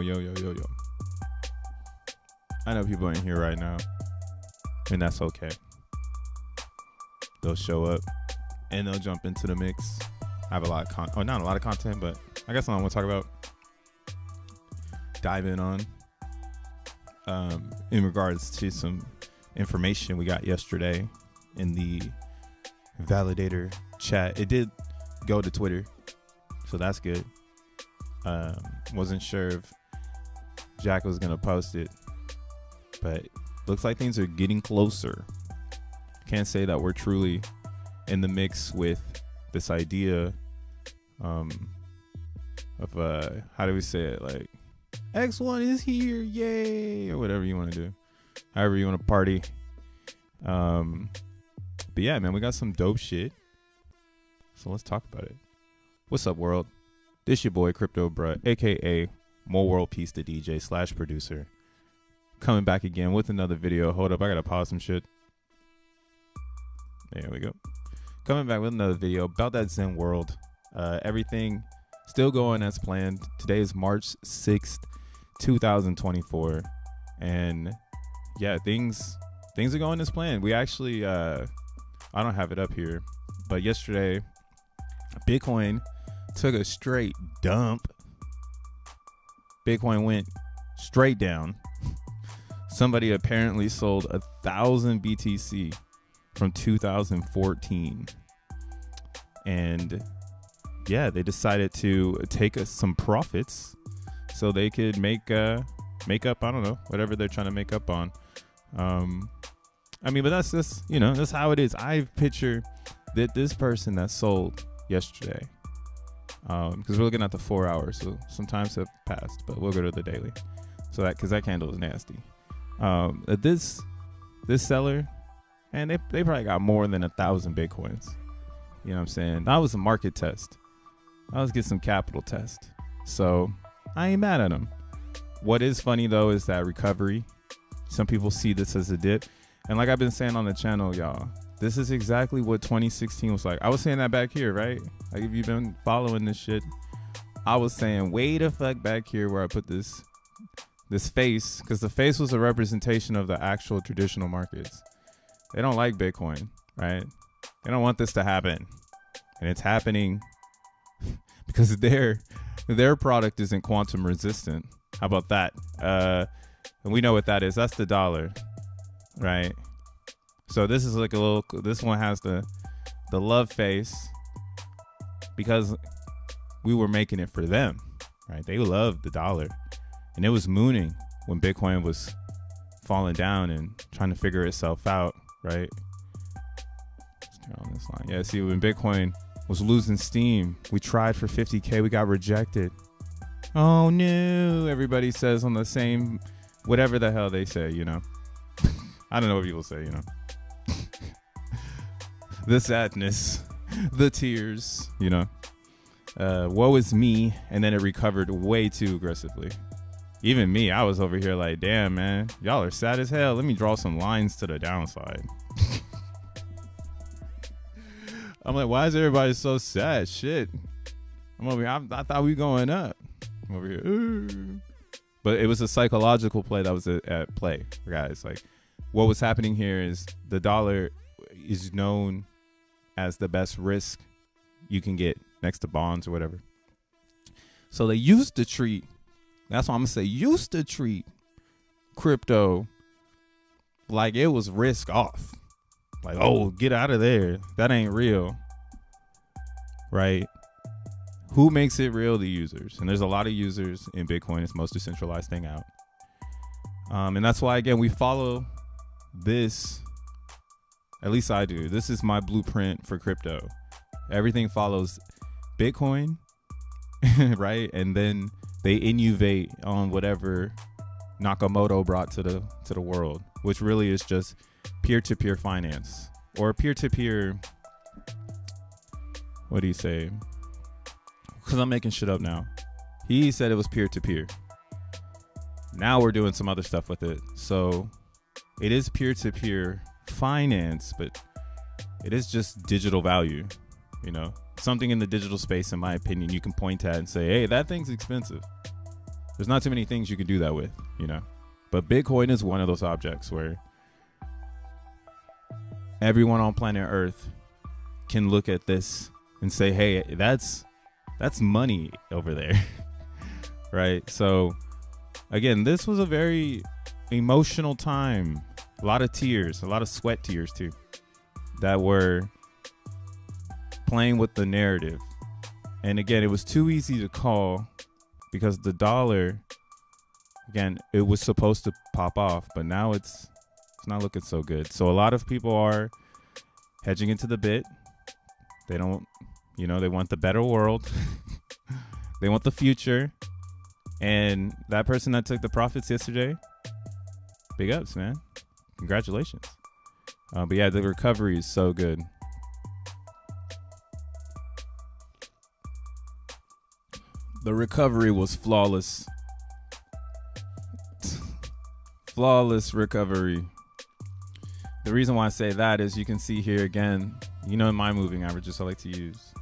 Yo. I know people ain't here right now, and that's okay. They'll show up, and they'll jump into the mix. I have a lot of not a lot of content, but I guess something I want to talk about, dive in on, in regards to some information we got yesterday in the validator chat. It did go to Twitter, so that's good. Wasn't sure if Jack was gonna post it, but looks like things are getting closer. Can't say that we're truly in the mix with this idea of how do we say it, like X1 is here, yay, or whatever you want to do, however you want to party. But yeah, man, we got some dope shit, so let's talk about it. What's up, world? This your boy Crypto Bruh, aka More World Peace, the DJ / producer, coming back again with another video. Hold up, I gotta pause some shit. There we go. Coming back with another video about that Zen world. Everything still going as planned. Today is March 6th, 2024, and yeah, things are going as planned. We actually, I don't have it up here, but yesterday, Bitcoin took a straight dump. Bitcoin went straight down. Somebody apparently sold 1,000 BTC from 2014, and yeah, they decided to take some profits so they could make up, I don't know, whatever they're trying to make up on. I mean, but that's just, that's how it is. I picture that this person that sold yesterday, because we're looking at the 4 hours, so sometimes have passed, but we'll go to the daily. So that, because that candle is nasty. This seller, and they probably got more than 1,000 Bitcoins. You know what I'm saying? That was a market test. That was get some capital test. So I ain't mad at them. What is funny though is that recovery. Some people see this as a dip. And like I've been saying on the channel, y'all, this is exactly what 2016 was like. I was saying that back here, right? Like if you've been following this shit, I was saying way the fuck back here where I put this face, because the face was a representation of the actual traditional markets. They don't like Bitcoin, right? They don't want this to happen. And it's happening because their product isn't quantum resistant. How about that? And we know what that is. That's the dollar, right? So this is like a little, this one has the love face because we were making it for them, right? They loved the dollar, and it was mooning when Bitcoin was falling down and trying to figure itself out, right? Let's get on this line. Yeah, see, when Bitcoin was losing steam, we tried for 50K, we got rejected. Oh no, everybody says on the same, whatever the hell they say, I don't know what people say, the sadness, the tears, woe is me. And then it recovered way too aggressively. Even me, I was over here like, damn, man, y'all are sad as hell. Let me draw some lines to the downside. I'm like, why is everybody so sad? Shit. I'm over here. I thought we going up. I'm over here. Ooh. But it was a psychological play that was at play, guys. Like, what was happening here is the dollar is known as the best risk you can get next to bonds or whatever. So they used to treat, that's what I'm going to say, used to treat crypto like it was risk off. Like, oh, get out of there. That ain't real. Right? Who makes it real? The users. And there's a lot of users in Bitcoin. It's the most decentralized thing out. And that's why, again, we follow this. At least I do. This is my blueprint for crypto. Everything follows Bitcoin, right? And then they innovate on whatever Nakamoto brought to the world, which really is just peer-to-peer finance or peer-to-peer. What do you say? Because I'm making shit up now. He said it was peer-to-peer. Now we're doing some other stuff with it. So it is peer-to-peer finance, but it is just digital value. Something in the digital space, in my opinion, you can point at and say, hey, that thing's expensive. There's not too many things you could do that with, you know. But Bitcoin is one of those objects where everyone on planet Earth can look at this and say, hey, that's money over there. Right? So again, this was a very emotional time. A lot of tears, a lot of sweat tears too, that were playing with the narrative. And again, it was too easy to call because the dollar, again, it was supposed to pop off, but now it's not looking so good. So a lot of people are hedging into the bit. They don't, you know, they want the better world. They want the future. And that person that took the profits yesterday, big ups, man. Congratulations. But yeah, the recovery is so good. The recovery was flawless. Flawless recovery. The reason why I say that is you can see here again, you know, in my moving averages I like to use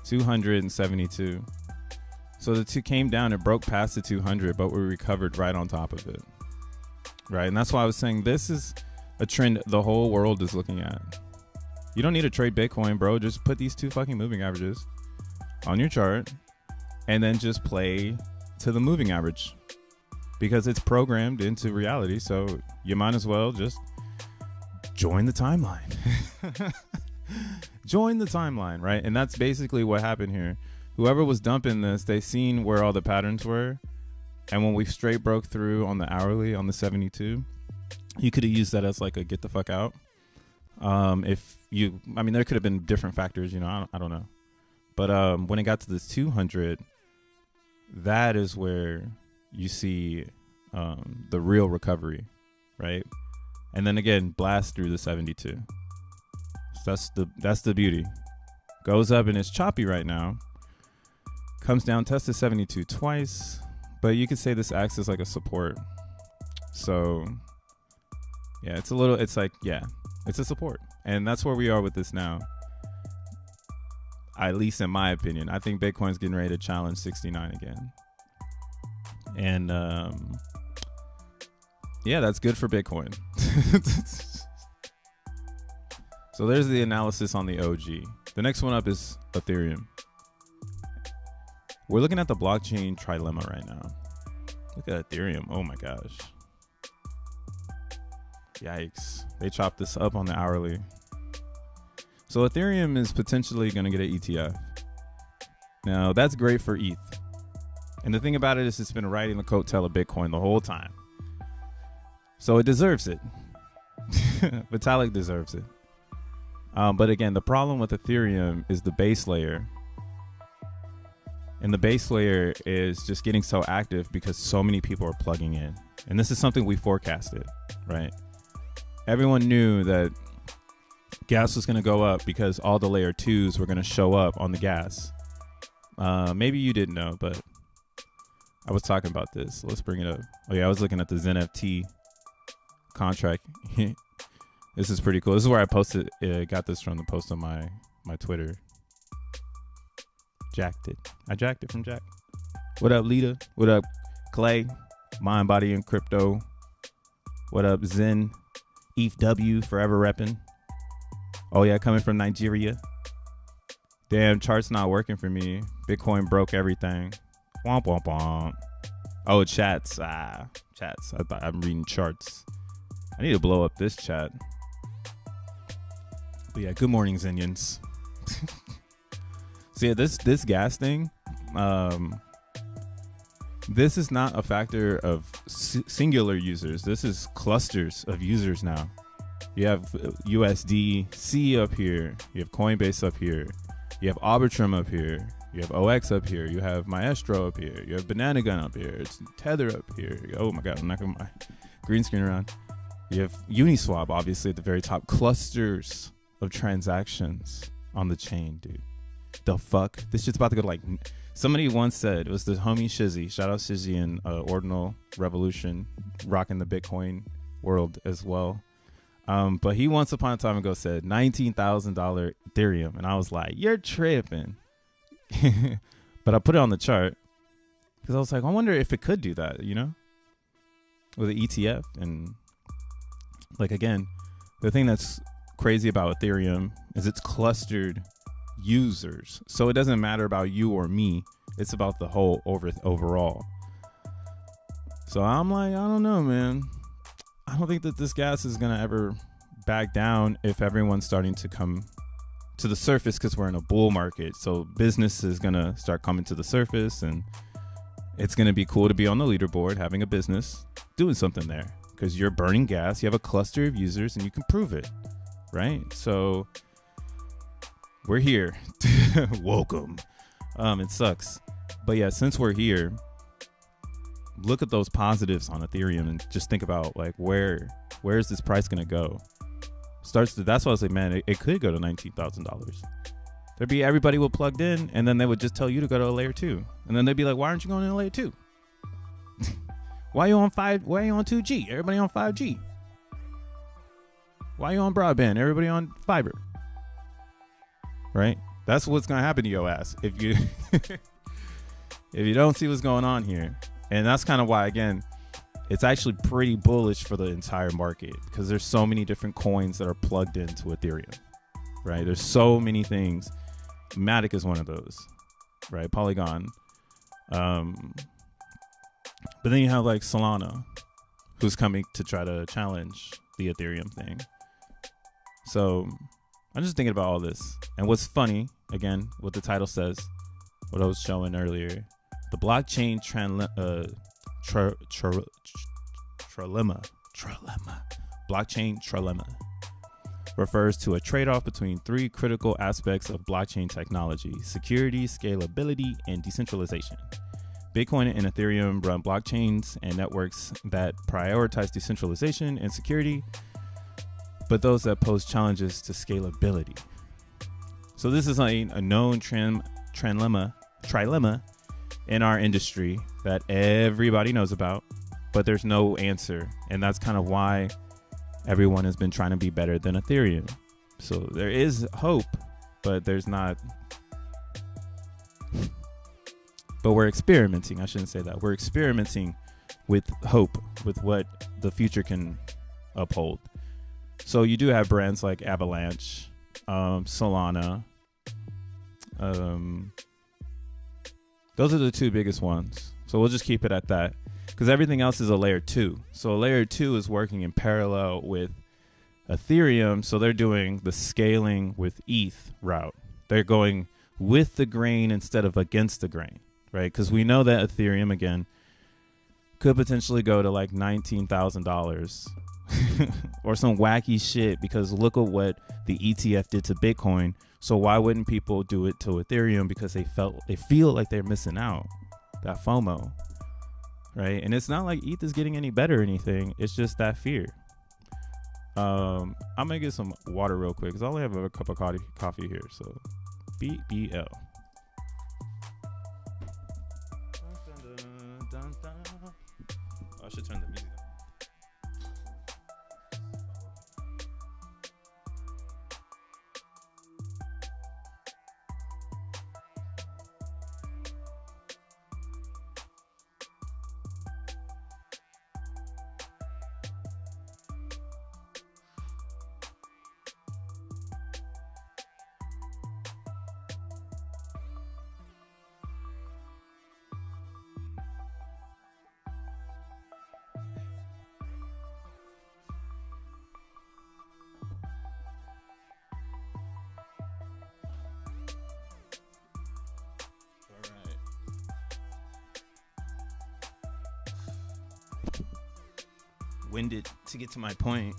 272. So the two came down, it broke past the 200, but we recovered right on top of it. Right. And that's why I was saying this is a trend the whole world is looking at. You don't need to trade Bitcoin, bro. Just put these two fucking moving averages on your chart and then just play to the moving average because it's programmed into reality. So you might as well just join the timeline. Join the timeline, right? And that's basically what happened here. Whoever was dumping this, they seen where all the patterns were. And when we straight broke through on the hourly, on the 72, you could have used that as like a get the fuck out. If you, I mean, there could have been different factors, you know, I don't know. But when it got to this 200, that is where you see the real recovery, right? And then again, blast through the 72. So that's the beauty. Goes up and it's choppy right now. Comes down, tests the 72 twice. But you could say this acts as like a support. So yeah, it's a support. And that's where we are with this now. At least in my opinion. I think Bitcoin's getting ready to challenge 69 again. And yeah, that's good for Bitcoin. So there's the analysis on the OG. The next one up is Ethereum. We're looking at the blockchain trilemma right now. Look at Ethereum. Oh my gosh. Yikes. They chopped this up on the hourly. So Ethereum is potentially going to get an ETF. Now, that's great for ETH. And the thing about it is it's been riding the coattail of Bitcoin the whole time. So it deserves it. Vitalik deserves it. But again, the problem with Ethereum is the base layer. And the base layer is just getting so active because so many people are plugging in. And this is something we forecasted, right? Everyone knew that gas was going to go up because all the layer 2s were going to show up on the gas. Maybe you didn't know, but I was talking about this. Let's bring it up. Oh yeah, I was looking at the XenFT contract. This is pretty cool. This is where I posted. Got this from the post on my Twitter. I jacked it from Jack. What up, Lita? What up, Clay? Mind, Body, and Crypto. What up, Zen? ETHW, forever repping. Oh yeah, coming from Nigeria. Damn, chart's not working for me. Bitcoin broke everything. Womp womp womp. Oh, chats. Chats. I thought I'm reading charts. I need to blow up this chat. But yeah, good morning, Zenians. So yeah, this gas thing, this is not a factor of singular users. This is clusters of users now. You have USDC up here. You have Coinbase up here. You have Arbitrum up here. You have OX up here. You have Maestro up here. You have Banana Gun up here. It's Tether up here. Oh my God, I'm knocking my green screen around. You have Uniswap, obviously, at the very top. Clusters of transactions on the chain, dude. The fuck? This shit's about to go to like... Somebody once said, it was the homie Shizzy. Shout out Shizzy and Ordinal Revolution, rocking the Bitcoin world as well. But he once upon a time ago said $19,000 Ethereum. And I was like, you're tripping. But I put it on the chart. Because I was like, I wonder if it could do that, you know, with an ETF. And like, again, the thing that's crazy about Ethereum is it's clustered users. So it doesn't matter about you or me. It's about the whole overall. So I'm like, I don't know, man. I don't think that this gas is going to ever back down if everyone's starting to come to the surface, because we're in a bull market. So business is going to start coming to the surface, and it's going to be cool to be on the leaderboard, having a business, doing something there, because you're burning gas. You have a cluster of users and you can prove it, right? So we're here. Welcome. It sucks. But yeah, since we're here, look at those positives on Ethereum and just think about like where is this price going to go? That's why I was like, man, it could go to $19,000. There'd be everybody will plugged in, and then they would just tell you to go to a layer 2. And then they'd be like, why aren't you going to a layer 2? Why are you on 2G? Everybody on 5G. Why are you on broadband? Everybody on fiber. Right? That's what's going to happen to your ass if you if you don't see what's going on here. And that's kind of why, again, it's actually pretty bullish for the entire market, because there's so many different coins that are plugged into Ethereum, right? There's so many things. Matic is one of those, right? Polygon. But then you have like Solana, who's coming to try to challenge the Ethereum thing. So I'm just thinking about all this. And what's funny, again, what the title says, what I was showing earlier, the blockchain trilemma. Blockchain trilemma refers to a trade-off between three critical aspects of blockchain technology: security, scalability, and decentralization. Bitcoin and Ethereum run blockchains and networks that prioritize decentralization and security, but those that pose challenges to scalability. So this is a known trilemma in our industry that everybody knows about, but there's no answer. And that's kind of why everyone has been trying to be better than Ethereum. So there is hope, but there's not. But we're experimenting. I shouldn't say that. We're experimenting with hope, with what the future can uphold. So you do have brands like Avalanche, Solana. Those are the two biggest ones. So we'll just keep it at that, because everything else is a layer 2. So layer 2 is working in parallel with Ethereum. So they're doing the scaling with ETH route. They're going with the grain instead of against the grain, right? Because we know that Ethereum, again, could potentially go to like $19,000 or some wacky shit, because look at what the ETF did to Bitcoin. So why wouldn't people do it to Ethereum? Because they feel like they're missing out. That FOMO, right? And it's not like ETH is getting any better or anything. It's just that fear. I'm gonna get some water real quick, because I only have a cup of coffee here. So BBL. I should turn the music on. Winded to get to my point.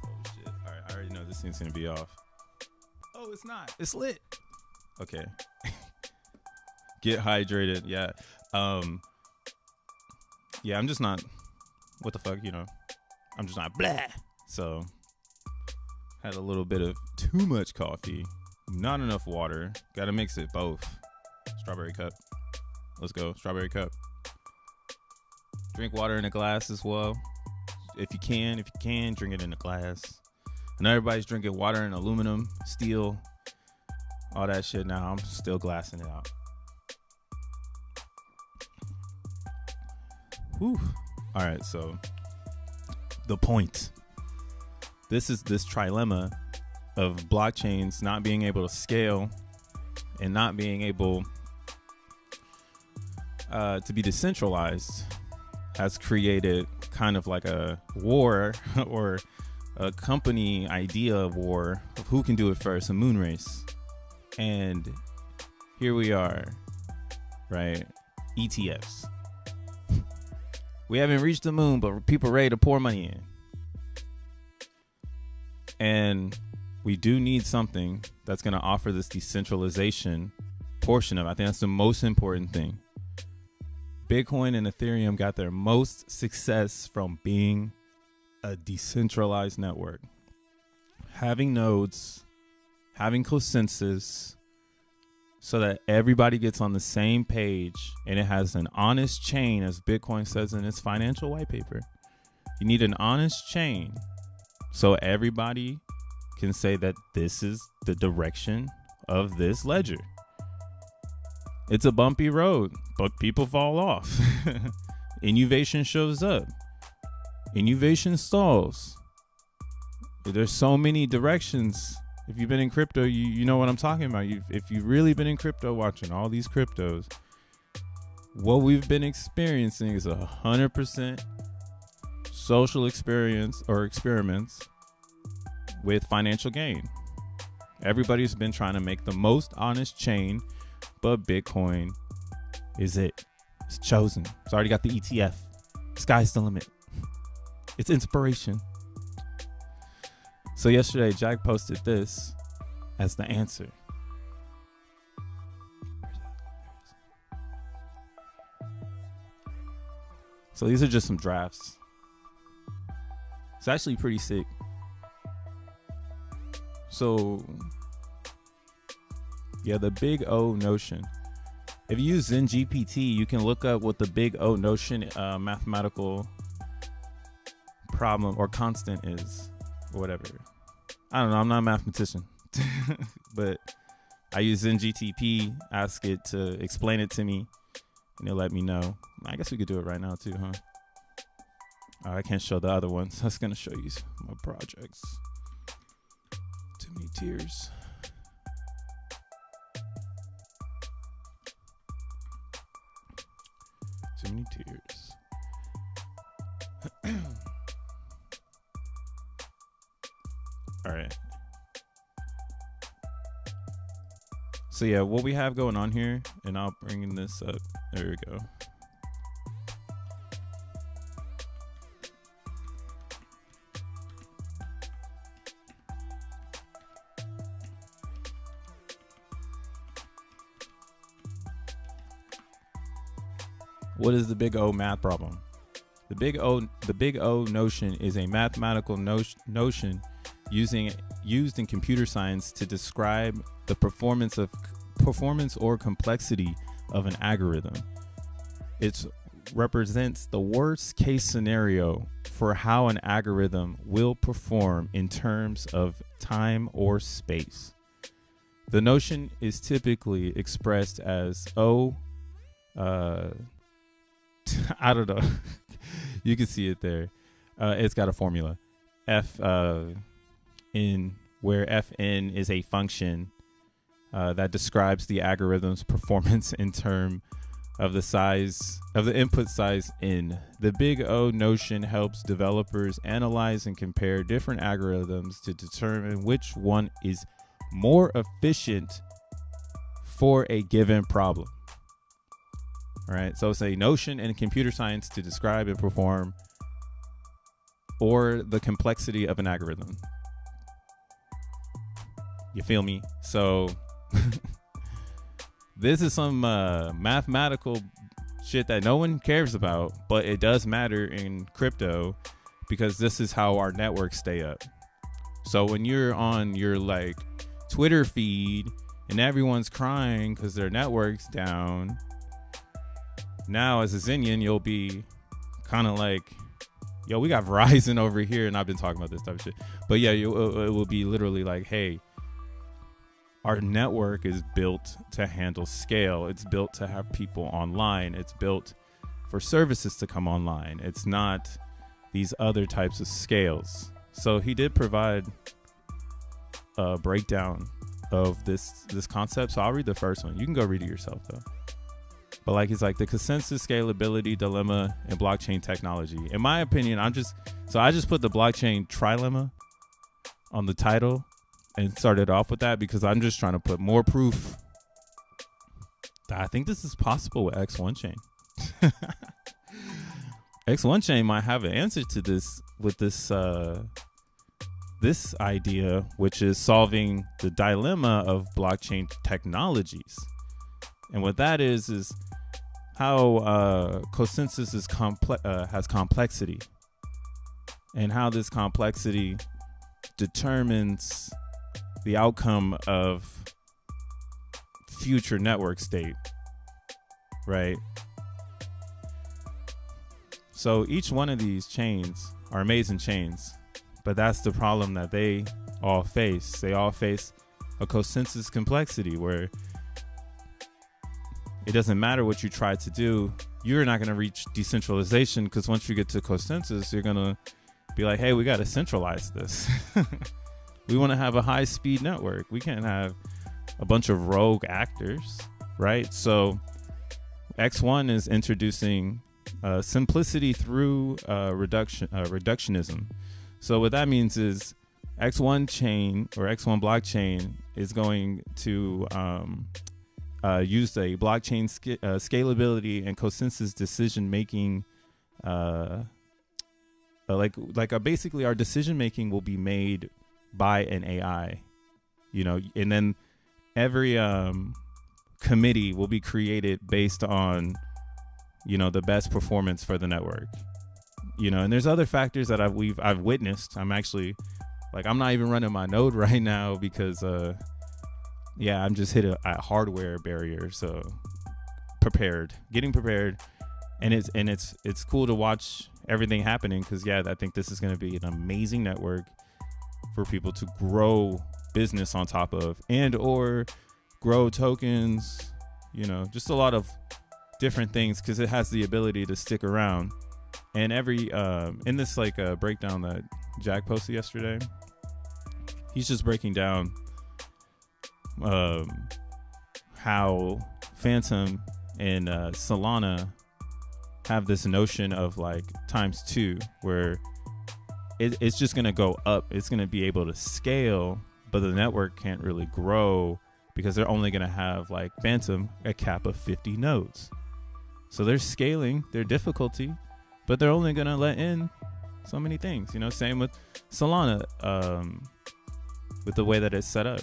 Oh shit. Alright, I already know this thing's gonna be off. Oh, it's not. It's lit. Okay. Get hydrated. Yeah. Yeah, I'm just not, what the fuck, you know. I'm just not blah. So had a little bit of too much coffee, not enough water. Gotta mix it both. Strawberry cup. Let's go. Strawberry cup. Drink water in a glass as well. If you can, drink it in a glass. And everybody's drinking water in aluminum, steel, all that shit now. I'm still glassing it out. Whew. All right, so the point. This is this trilemma of blockchains not being able to scale and not being able to be decentralized has created kind of like a war or a company idea of war of who can do it first, a moon race. And here we are, right? ETFs. We haven't reached the moon, but people are ready to pour money in. And we do need something that's going to offer this decentralization portion of it. I think that's the most important thing. Bitcoin and Ethereum got their most success from being a decentralized network. Having nodes, having consensus, so that everybody gets on the same page and it has an honest chain, as Bitcoin says in its financial white paper. You need an honest chain so everybody can say that this is the direction of this ledger. It's a bumpy road, but people fall off. Innovation shows up. Innovation stalls. There's so many directions. If you've been in crypto, you know what I'm talking about. If you've really been in crypto, watching all these cryptos, what we've been experiencing is 100% social experience or experiments with financial gain. Everybody's been trying to make the most honest chain, but Bitcoin is it. It's chosen. It's already got the ETF. Sky's the limit. It's inspiration. So yesterday, Jack posted this as the answer. So these are just some drafts. It's actually pretty sick. So yeah, the big O notion. If you use XenGPT, you can look up what the big O notion mathematical problem or constant is, or whatever. I don't know. I'm not a mathematician, but I use XenGPT, ask it to explain it to me, and it'll let me know. I guess we could do it right now too, huh? I can't show the other ones. I was gonna show you my projects. Too many tears. Too many tears. All right. So yeah, what we have going on here, and I'll bring this up. There we go. What is the big O math problem? The big O notion is a mathematical notion used in computer science to describe the performance or complexity of an algorithm. It represents the worst case scenario for how an algorithm will perform in terms of time or space. The notion is typically expressed as O. I don't know. You can see it there. It's got a formula. F in where Fn is a function that describes the algorithm's performance in terms of the size of the input size n. The big O notion helps developers analyze and compare different algorithms to determine which one is more efficient for a given problem. All right, so it's a notion in computer science to describe and perform or the complexity of an algorithm. You feel me? So this is some mathematical shit that no one cares about, but it does matter in crypto because this is how our networks stay up. So when you're on your like Twitter feed and everyone's crying because their network's down, now as a Xenian, you'll be kind of like, yo, we got Verizon over here, and I've been talking about this type of shit. But yeah, it will be literally like, hey, our network is built to handle scale. It's built to have people online. It's built for services to come online. It's not these other types of scales. So he did provide a breakdown of this concept. So I'll read the first one. You can go read it yourself though. But like, he's like, the consensus scalability dilemma in blockchain technology. In my opinion, I just put the blockchain trilemma on the title and started off with that because I'm just trying to put more proof that I think this is possible with X1 chain. X1 chain might have an answer to this with this idea, which is solving the dilemma of blockchain technologies. And what that is how consensus is has complexity, and how this complexity determines the outcome of future network state, right? So each one of these chains are amazing chains, but that's the problem that they all face. They all face a consensus complexity where it doesn't matter what you try to do, you're not going to reach decentralization, because once you get to consensus, you're going to be like, hey, we got to centralize this. We want to have a high-speed network. We can't have a bunch of rogue actors, right? So X1 is introducing simplicity through reductionism. So what that means is X1 chain or X1 blockchain is going to use a blockchain scalability and consensus decision making. Basically our decision making will be made by an AI, and then every committee will be created based on the best performance for the network, and there's other factors that I've witnessed. I'm actually I'm not even running my node right now because I'm just hit a hardware barrier. So getting prepared, and it's cool to watch everything happening, because I think this is going to be an amazing network for people to grow business on top of, and or grow tokens, just a lot of different things, because it has the ability to stick around. And every in this breakdown that Jack posted yesterday, he's just breaking down how Phantom and Solana have this notion of ×2, where it's just going to go up. It's going to be able to scale, but the network can't really grow because they're only going to have Phantom a cap of 50 nodes. So they're scaling their difficulty, but they're only going to let in so many things. Same with Solana, with the way that it's set up.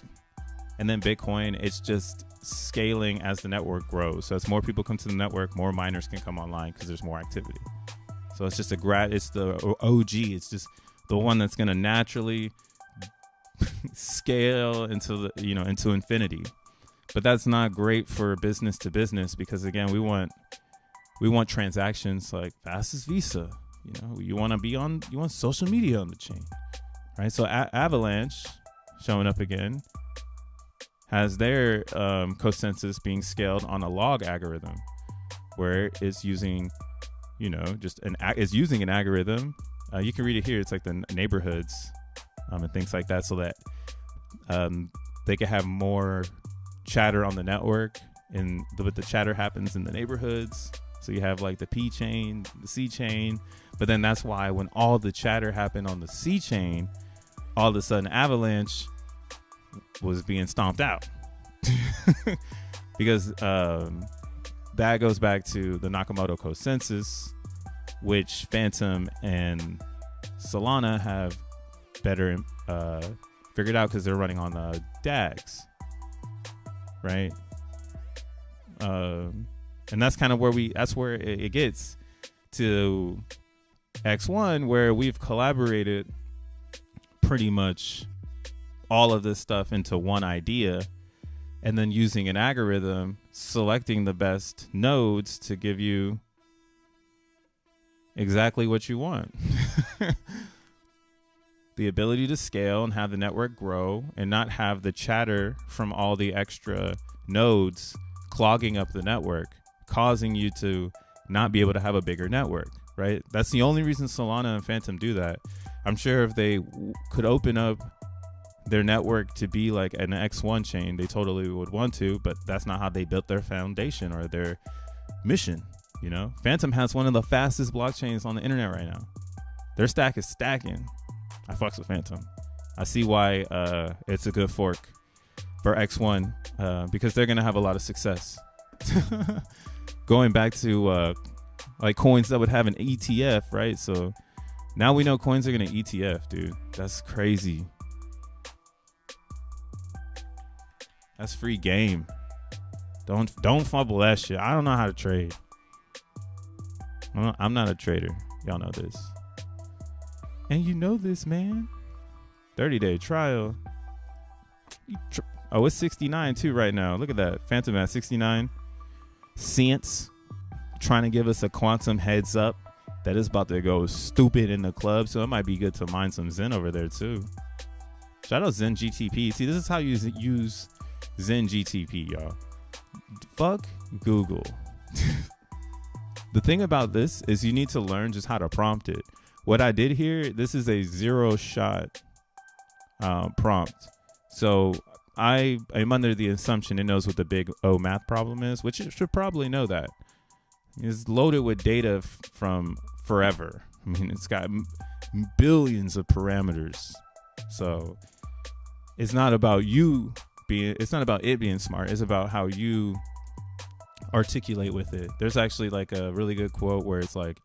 And then Bitcoin, it's just scaling as the network grows. So as more people come to the network, more miners can come online because there's more activity. So it's just it's the OG. It's just the one that's going to naturally scale into into infinity. But that's not great for business to business, because again, we want transactions fast as Visa. You want social media on the chain, right? So Avalanche, showing up again, has their consensus being scaled on a log algorithm, where it's using it's using an algorithm. You can read it here. It's the neighborhoods and things like that, so that they can have more chatter on the network, but the chatter happens in the neighborhoods. So you have the P chain, the C chain, but then that's why when all the chatter happened on the C chain, all of a sudden Avalanche was being stomped out. Because that goes back to the Nakamoto consensus, which Phantom and Solana have better figured out, because they're running on DAGs, right? And that's kind of where it gets to X1, where we've collaborated pretty much all of this stuff into one idea, and then using an algorithm, selecting the best nodes to give you exactly what you want. The ability to scale and have the network grow, and not have the chatter from all the extra nodes clogging up the network, causing you to not be able to have a bigger network, right? That's the only reason Solana and Phantom do that. I'm sure if they could open up their network to be like an X1 chain, they totally would want to, but that's not how they built their foundation or their mission. You know, Phantom has one of the fastest blockchains on the internet right now. Their stack is stacking. I fucks with Phantom. I see why it's a good fork for X1 because they're gonna have a lot of success. Going back to like coins that would have an ETF, right? So now we know coins are gonna ETF, dude. That's crazy. That's free game. Don't fumble that shit. I don't know how to trade. I'm not a trader. Y'all know this. And you know this, man. 30-day trial. Oh, it's 69 too right now. Look at that. Phantom at 69 cents. Trying to give us a quantum heads up that is about to go stupid in the club. So it might be good to mine some Zen over there too. Shout out Zen GTP. See, this is how you use Zen GTP, y'all. Fuck Google. The thing about this is you need to learn just how to prompt it. What I did here, this is a 0-shot prompt. So I am under the assumption it knows what the big O math problem is, which it should probably know that. It's loaded with data from forever. I mean, it's got billions of parameters. So it's not about it's not about it being smart. It's about how you articulate with it. There's actually like a really good quote where it's like,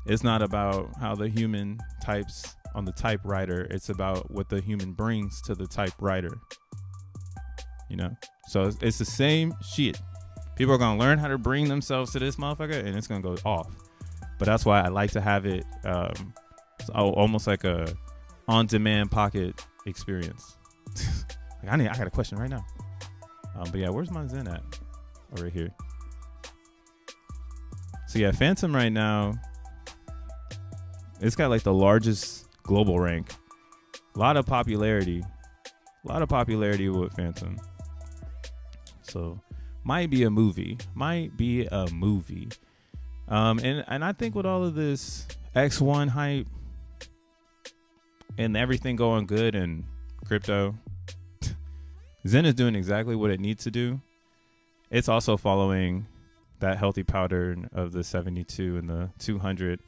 it's not about how the human types on the typewriter. It's about what the human brings to the typewriter. You know? So it's the same shit. People are going to learn how to bring themselves to this motherfucker and it's going to go off. But that's why I like to have it almost like a on-demand pocket experience. Like I got a question right now. But yeah, where's my Zen at? Oh, right here. So yeah, Phantom right now, it's got like the largest global rank. A lot of popularity with Phantom. So might be a movie. And I think with all of this X1 hype and everything going good in crypto, Zen is doing exactly what it needs to do. It's also following that healthy pattern of the 72 and the 200.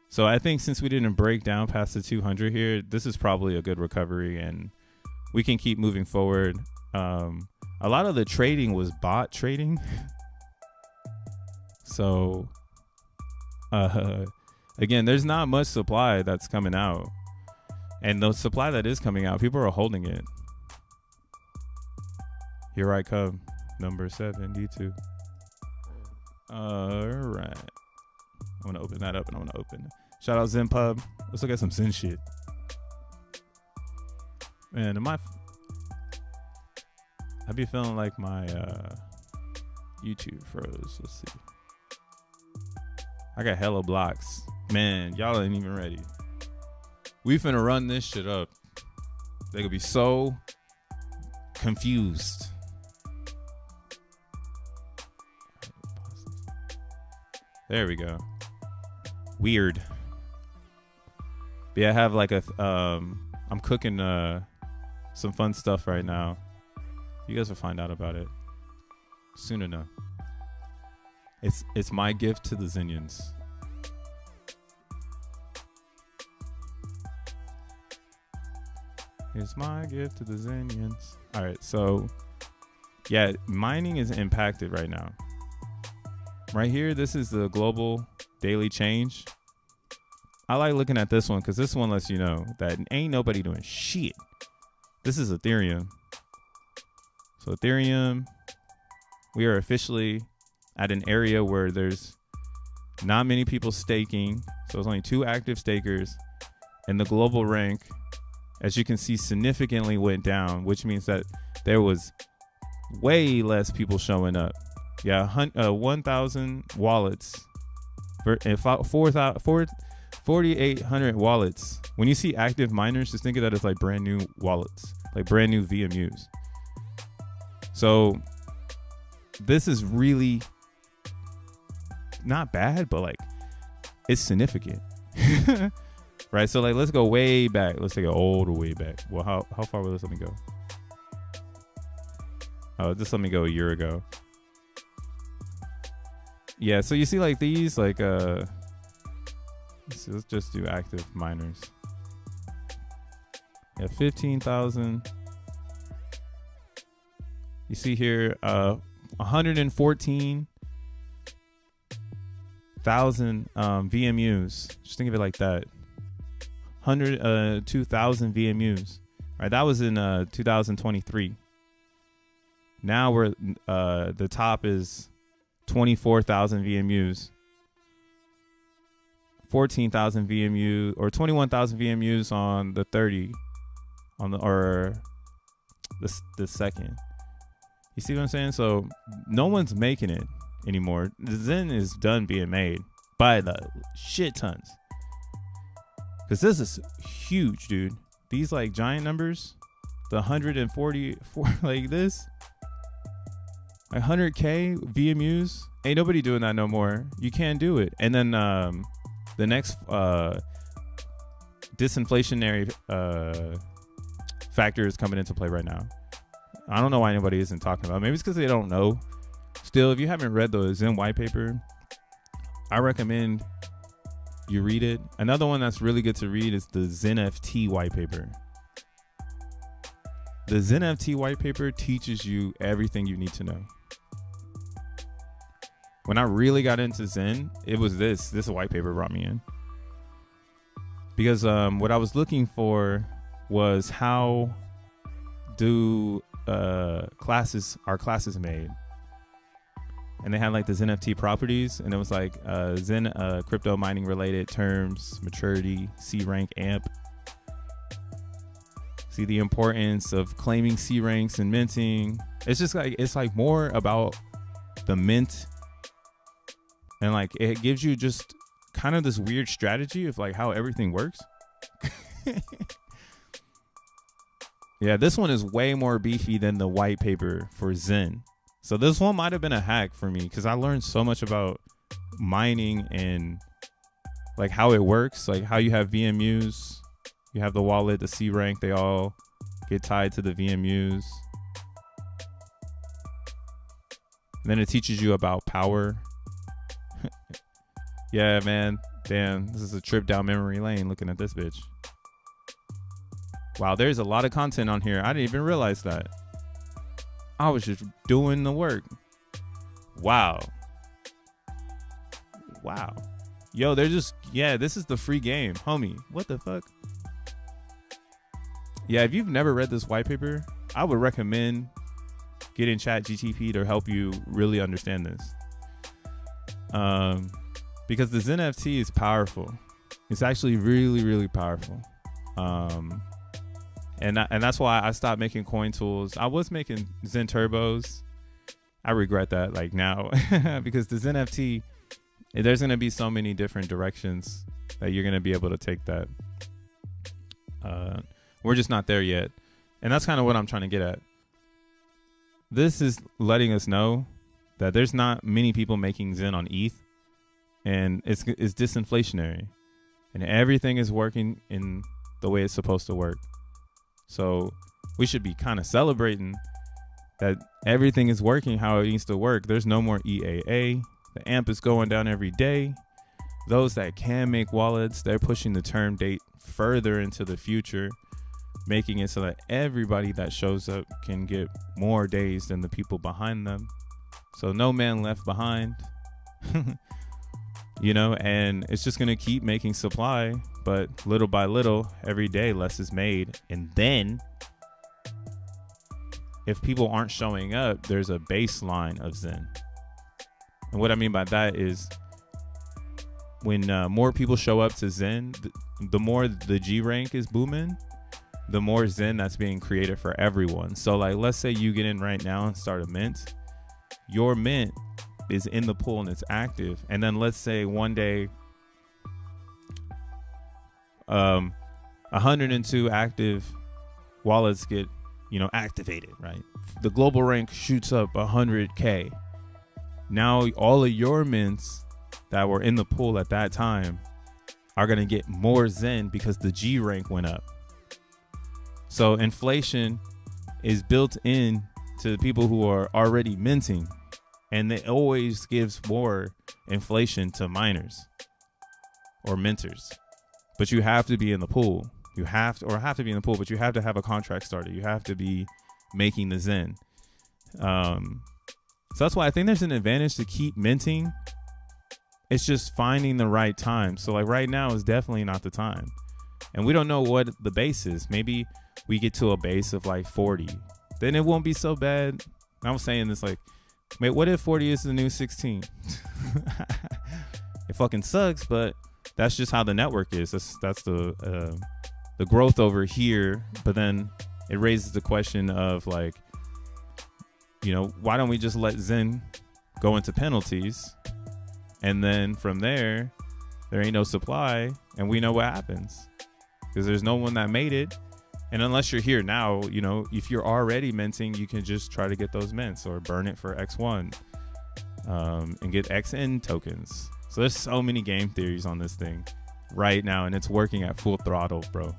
So I think since we didn't break down past the 200 here, this is probably a good recovery and we can keep moving forward. A lot of the trading was bot trading. So again, there's not much supply that's coming out. And the supply that is coming out, people are holding it. Here I come, number 72. All right. I'm going to open that up and I'm going to open. Shout out ZenPub. Let's look at some Zen shit. Man, I be feeling like my YouTube froze. Let's see. I got hella blocks. Man, y'all ain't even ready. We finna run this shit up. They could be so confused. There we go. Weird. But yeah, I have like I'm cooking some fun stuff right now. You guys will find out about it soon enough. It's my gift to the Zenians. It's my gift to the Zenians. All right, so yeah, mining is impacted right now. Right here, this is the global daily change. I like looking at this one because this one lets you know that ain't nobody doing shit. This is Ethereum. So Ethereum, we are officially at an area where there's not many people staking. So there's only 2 active stakers. And the global rank, as you can see, significantly went down, which means that there was way less people showing up. Yeah, 1,000 wallets and 4,800 wallets. When you see active miners, just think of that as like brand new wallets, like brand new VMUs. So this is really not bad, but like it's significant. Right? So like let's go way back. Let's take it all the way back. Well, how far will this let me go? Oh, just let me go a year ago. Yeah, so you see like these, like let's just do active miners. Yeah, 15,000. You see here 114,000 VMUs. Just think of it like that. 2,000 VMUs. Right, that was in 2023. Now we're the top is 24,000 VMUs, 14,000 VMU or 21,000 VMUs on the 30 on the second. You see what I'm saying? So no one's making it anymore. Zen is done being made by the shit tons. Because this is huge, dude. These like giant numbers, the 144 like this. 100K VMUs, ain't nobody doing that no more. You can't do it. And then the next disinflationary factor is coming into play right now. I don't know why anybody isn't talking about it. Maybe it's because they don't know. Still, if you haven't read the Zen white paper, I recommend you read it. Another one that's really good to read is the XenFT white paper. The XenFT white paper teaches you everything you need to know. When I really got into Zen, it was this white paper brought me in. Because what I was looking for was how do our classes made. And they had like the XenFT properties, and it was like Zen crypto mining related terms, maturity, C rank, AMP. See the importance of claiming C ranks and minting. It's just like, it's like more about the mint. And like, it gives you just kind of this weird strategy of like how everything works. Yeah, this one is way more beefy than the white paper for Zen. So this one might have been a hack for me because I learned so much about mining and like how it works, like how you have VMUs, you have the wallet, the C rank, they all get tied to the VMUs. And then it teaches you about power. Yeah, man. Damn, this is a trip down memory lane looking at this bitch. Wow, there's a lot of content on here. I didn't even realize that. I was just doing the work. Wow. Wow. Yo, they're just, yeah, this is the free game, homie. What the fuck? Yeah, if you've never read this white paper, I would recommend getting ChatGPT to help you really understand this. Because the XenFT is powerful. It's actually really, really powerful. And that's why I stopped making coin tools. I was making Zen turbos. I regret that like now because the XenFT, there's going to be so many different directions that you're going to be able to take that. We're just not there yet. And that's kind of what I'm trying to get at. This is letting us know that there's not many people making Zen on ETH, and it's disinflationary, and everything is working in the way it's supposed to work. So we should be kind of celebrating that everything is working how it needs to work. There's no more EAA. The AMP is going down every day. Those that can make wallets, they're pushing the term date further into the future, making it so that everybody that shows up can get more days than the people behind them. So no man left behind. You know, and it's just going to keep making supply, but little by little, every day less is made. And then if people aren't showing up, there's a baseline of Zen. And what I mean by that is when more people show up to Zen, the more the G rank is booming, the more Zen that's being created for everyone. So like, let's say you get in right now and start a mint. Your mint is in the pool and it's active, and then let's say one day 102 active wallets get activated, right? The global rank shoots up 100K. Now all of your mints that were in the pool at that time are going to get more Zen because the G rank went up. So inflation is built in to the people who are already minting, and it always gives more inflation to miners or minters. But you have to be in the pool. You have to be in the pool, but you have to have a contract started. You have to be making the Zen. So that's why I think there's an advantage to keep minting. It's just finding the right time. So like right now is definitely not the time. And we don't know what the base is. Maybe we get to a base of like 40. Then it won't be so bad. I was saying this like, wait, what if 40 is the new 16? It fucking sucks, but that's just how the network is. That's the growth over here. But then it raises the question of like, you know, why don't we just let Zen go into penalties? And then from there ain't no supply, and we know what happens because there's no one that made it. And unless you're here now, you know, if you're already minting, you can just try to get those mints or burn it for X1 and get XN tokens. So there's so many game theories on this thing right now, and it's working at full throttle, bro.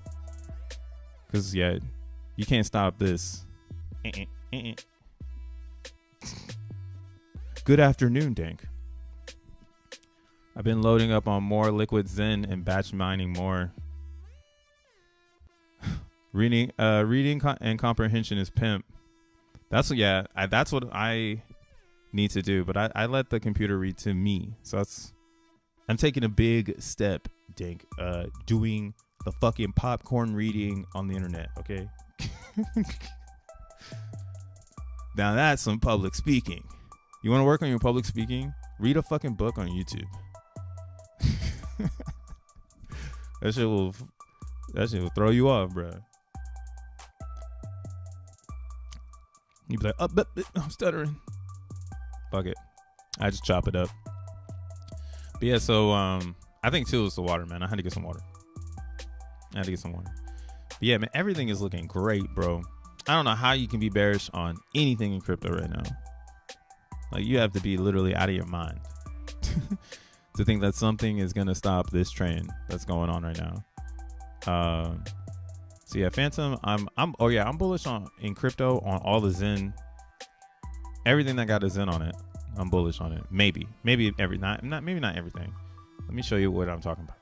Because, yeah, you can't stop this. Good afternoon, Dank. I've been loading up on more liquid Zen and batch mining more. Reading and comprehension is pimp. That's what I need to do. But I let the computer read to me. So I'm taking a big step, Dink. Doing the fucking popcorn reading on the internet. Okay. Now that's some public speaking. You want to work on your public speaking? Read a fucking book on YouTube. That shit will throw you off, bro. You be like, I'm stuttering. Fuck it. I just chop it up. But yeah, so I think too it's the water, man. I had to get some water. But yeah, man, everything is looking great, bro. I don't know how you can be bearish on anything in crypto right now. Like, you have to be literally out of your mind to think that something is gonna stop this trend that's going on right now. So yeah, Phantom, I'm bullish in crypto on all the Zen, everything that got a Zen on it. I'm bullish on it. Maybe not everything. Let me show you what I'm talking about.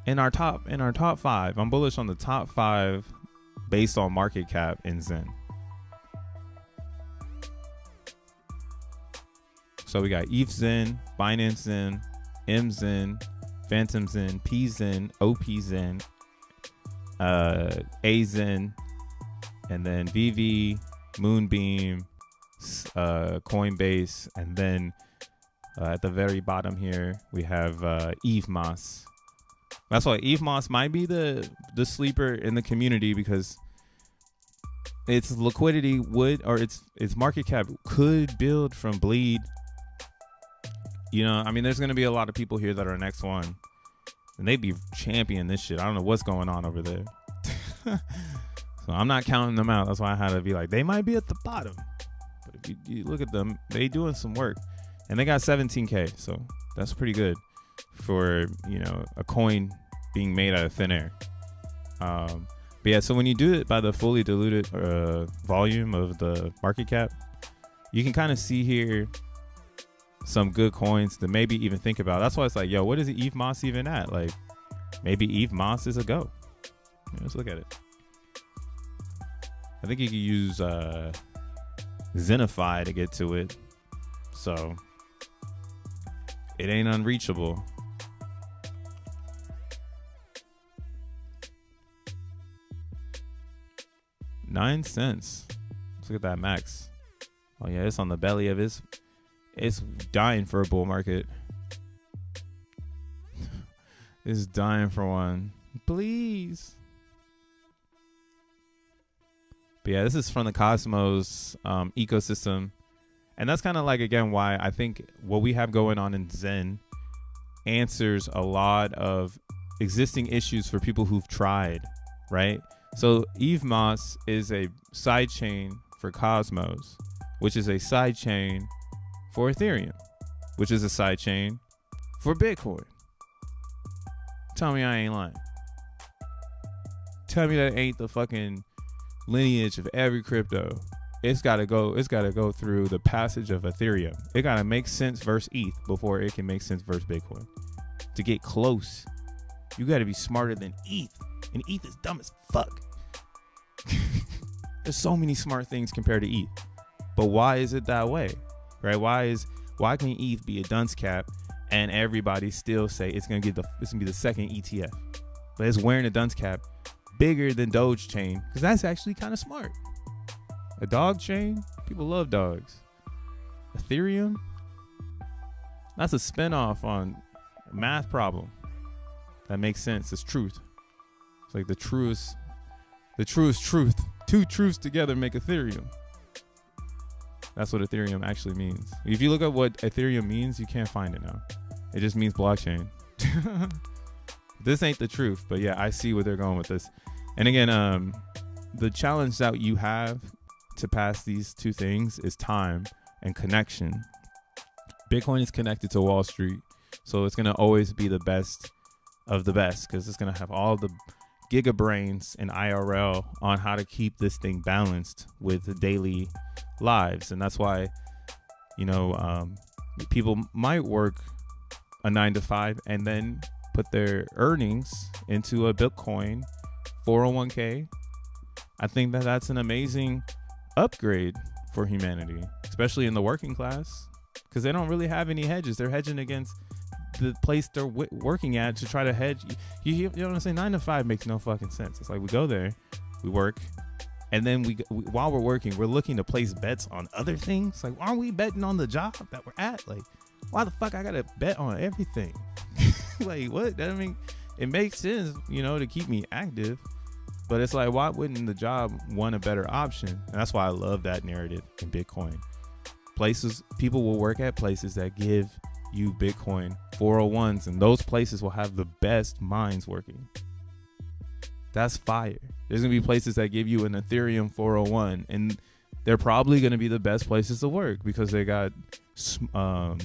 In our top 5, I'm bullish on the top 5 based on market cap in Zen. So we got ETH Zen, Binance Zen, M Zen, Phantom Zen, P Zen, OP Zen, A Zen, and then VV, Moonbeam, Coinbase, and then at the very bottom here we have EVMOS. That's why EVMOS might be the sleeper in the community, because its liquidity its market cap could build from bleed. You know, I mean, there's going to be a lot of people here that are next one, and they'd be championing this shit. I don't know what's going on over there. So I'm not counting them out. That's why I had to be like, they might be at the bottom. But if you look at them, they doing some work. And they got 17K. So that's pretty good for, you know, a coin being made out of thin air. But yeah, so when you do it by the fully diluted volume of the market cap, you can kind of see here some good coins to maybe even think about. That's why it's like, yo, what is EVMOS even at? Like, maybe EVMOS is a go. Let's look at it. I think you can use Xenify to get to it. So it ain't unreachable. $0.09. Let's look at that max. Oh yeah, it's on the belly of his. It's dying for a bull market. It's dying for one. Please. But yeah, this is from the Cosmos ecosystem. And that's kind of like, again, why I think what we have going on in Zen answers a lot of existing issues for people who've tried, right? So EVMOS is a side chain for Cosmos, which is a side chain for Ethereum, which is a side chain for Bitcoin. Tell me I ain't lying. Tell me that ain't the fucking lineage of every crypto. It's gotta go through the passage of Ethereum. It gotta make sense versus ETH before it can make sense versus Bitcoin. To get close, you gotta be smarter than ETH. And ETH is dumb as fuck. There's so many smart things compared to ETH. But why is it that way? Right? Why can ETH be a dunce cap and everybody still say it's gonna be the second ETF? But it's wearing a dunce cap bigger than Doge chain, because that's actually kind of smart. A dog chain, people love dogs. Ethereum, that's a spinoff on a math problem that makes sense. It's truth. It's like the truest truth. Two truths together make Ethereum. That's what Ethereum actually means. If you look up what Ethereum means, you can't find it now. It just means blockchain. This ain't the truth, but yeah, I see where they're going with this. And again, the challenge that you have to pass these two things is time and connection. Bitcoin is connected to Wall Street, so it's going to always be the best of the best, because it's going to have all the gigabrains and IRL on how to keep this thing balanced with the daily lives. And that's why, people might work a 9 to 5 and then put their earnings into a Bitcoin 401k. I think that that's an amazing upgrade for humanity, especially in the working class, because they don't really have any hedges. They're hedging against the place they're working at to try to hedge. You know what I'm saying? 9 to 5 makes no fucking sense. It's like we go there, we work, and then we while we're working, we're looking to place bets on other things. Like, aren't we betting on the job that we're at? Like, why the fuck I gotta bet on everything? Like, what? I mean, it makes sense, to keep me active. But it's like, why wouldn't the job want a better option? And that's why I love that narrative in Bitcoin. People will work at places that give you Bitcoin 401s, and those places will have the best minds working. That's fire. There's going to be places that give you an Ethereum 401, and they're probably going to be the best places to work because they got a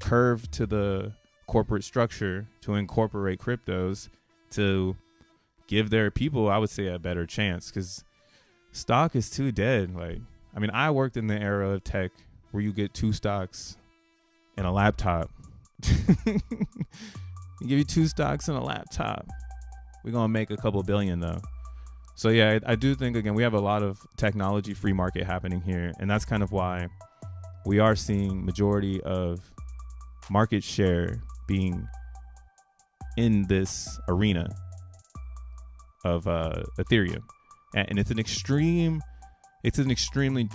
curve to the corporate structure to incorporate cryptos to give their people, I would say, a better chance, because stock is too dead. Like, I mean, I worked in the era of tech where you get 2 stocks and a laptop. You give you 2 stocks and a laptop. We're going to make a couple billion though. So yeah, I do think, again, we have a lot of technology free market happening here. And that's kind of why we are seeing majority of market share being in this arena of Ethereum, and it's an extremely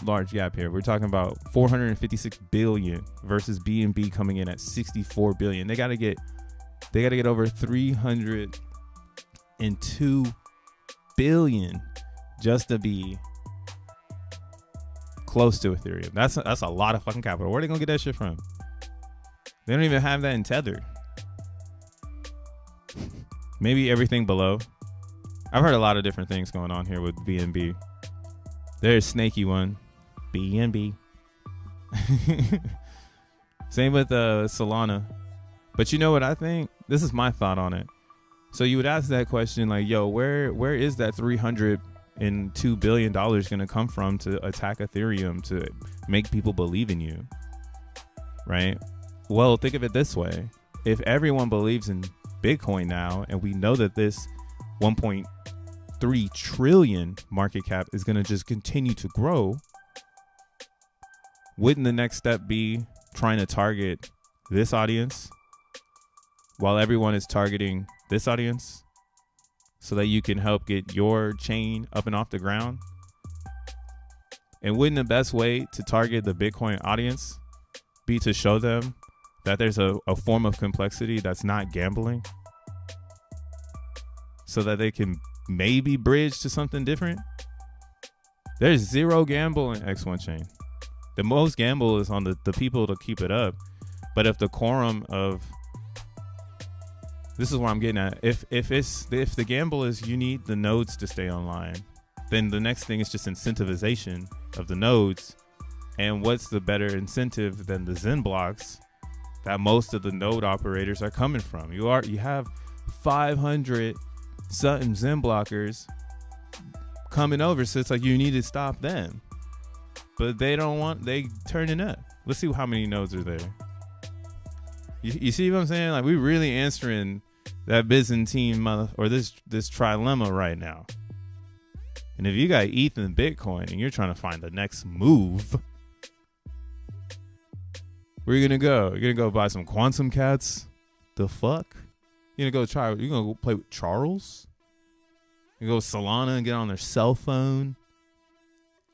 large gap here. We're talking about 456 billion versus BNB coming in at 64 billion. They got to get over 302 billion just to be close to Ethereum. That's a lot of fucking capital. Where are they gonna get that shit from? They don't even have that in Tether. Maybe everything below. I've heard a lot of different things going on here with BNB. There's snaky one, BNB. Same with Solana. But you know what I think? This is my thought on it. So you would ask that question like, yo, where is that $302 billion going to come from to attack Ethereum, to make people believe in you? Right? Well, think of it this way. If everyone believes in Bitcoin now, and we know that this 1.3 trillion market cap is going to just continue to grow, wouldn't the next step be trying to target this audience while everyone is targeting this audience, so that you can help get your chain up and off the ground? And wouldn't the best way to target the Bitcoin audience be to show them that there's a form of complexity that's not gambling, so that they can maybe bridge to something different? There's zero gamble in X1 chain. The most gamble is on the people to keep it up. But if the quorum of, this is where I'm getting at, if the gamble is you need the nodes to stay online, then the next thing is just incentivization of the nodes. And what's the better incentive than the XENblocks that most of the node operators are coming from. You have 500 something XENblockers coming over, so it's like you need to stop them. But they don't want, they turning up. Let's see how many nodes are there. You see what I'm saying? Like, we really answering that Byzantine or this trilemma right now. And if you got ETH and Bitcoin and you're trying to find the next move, where you gonna go? You're gonna go buy some quantum cats? The fuck? You're gonna go play with Charles? You go Solana and get on their cell phone?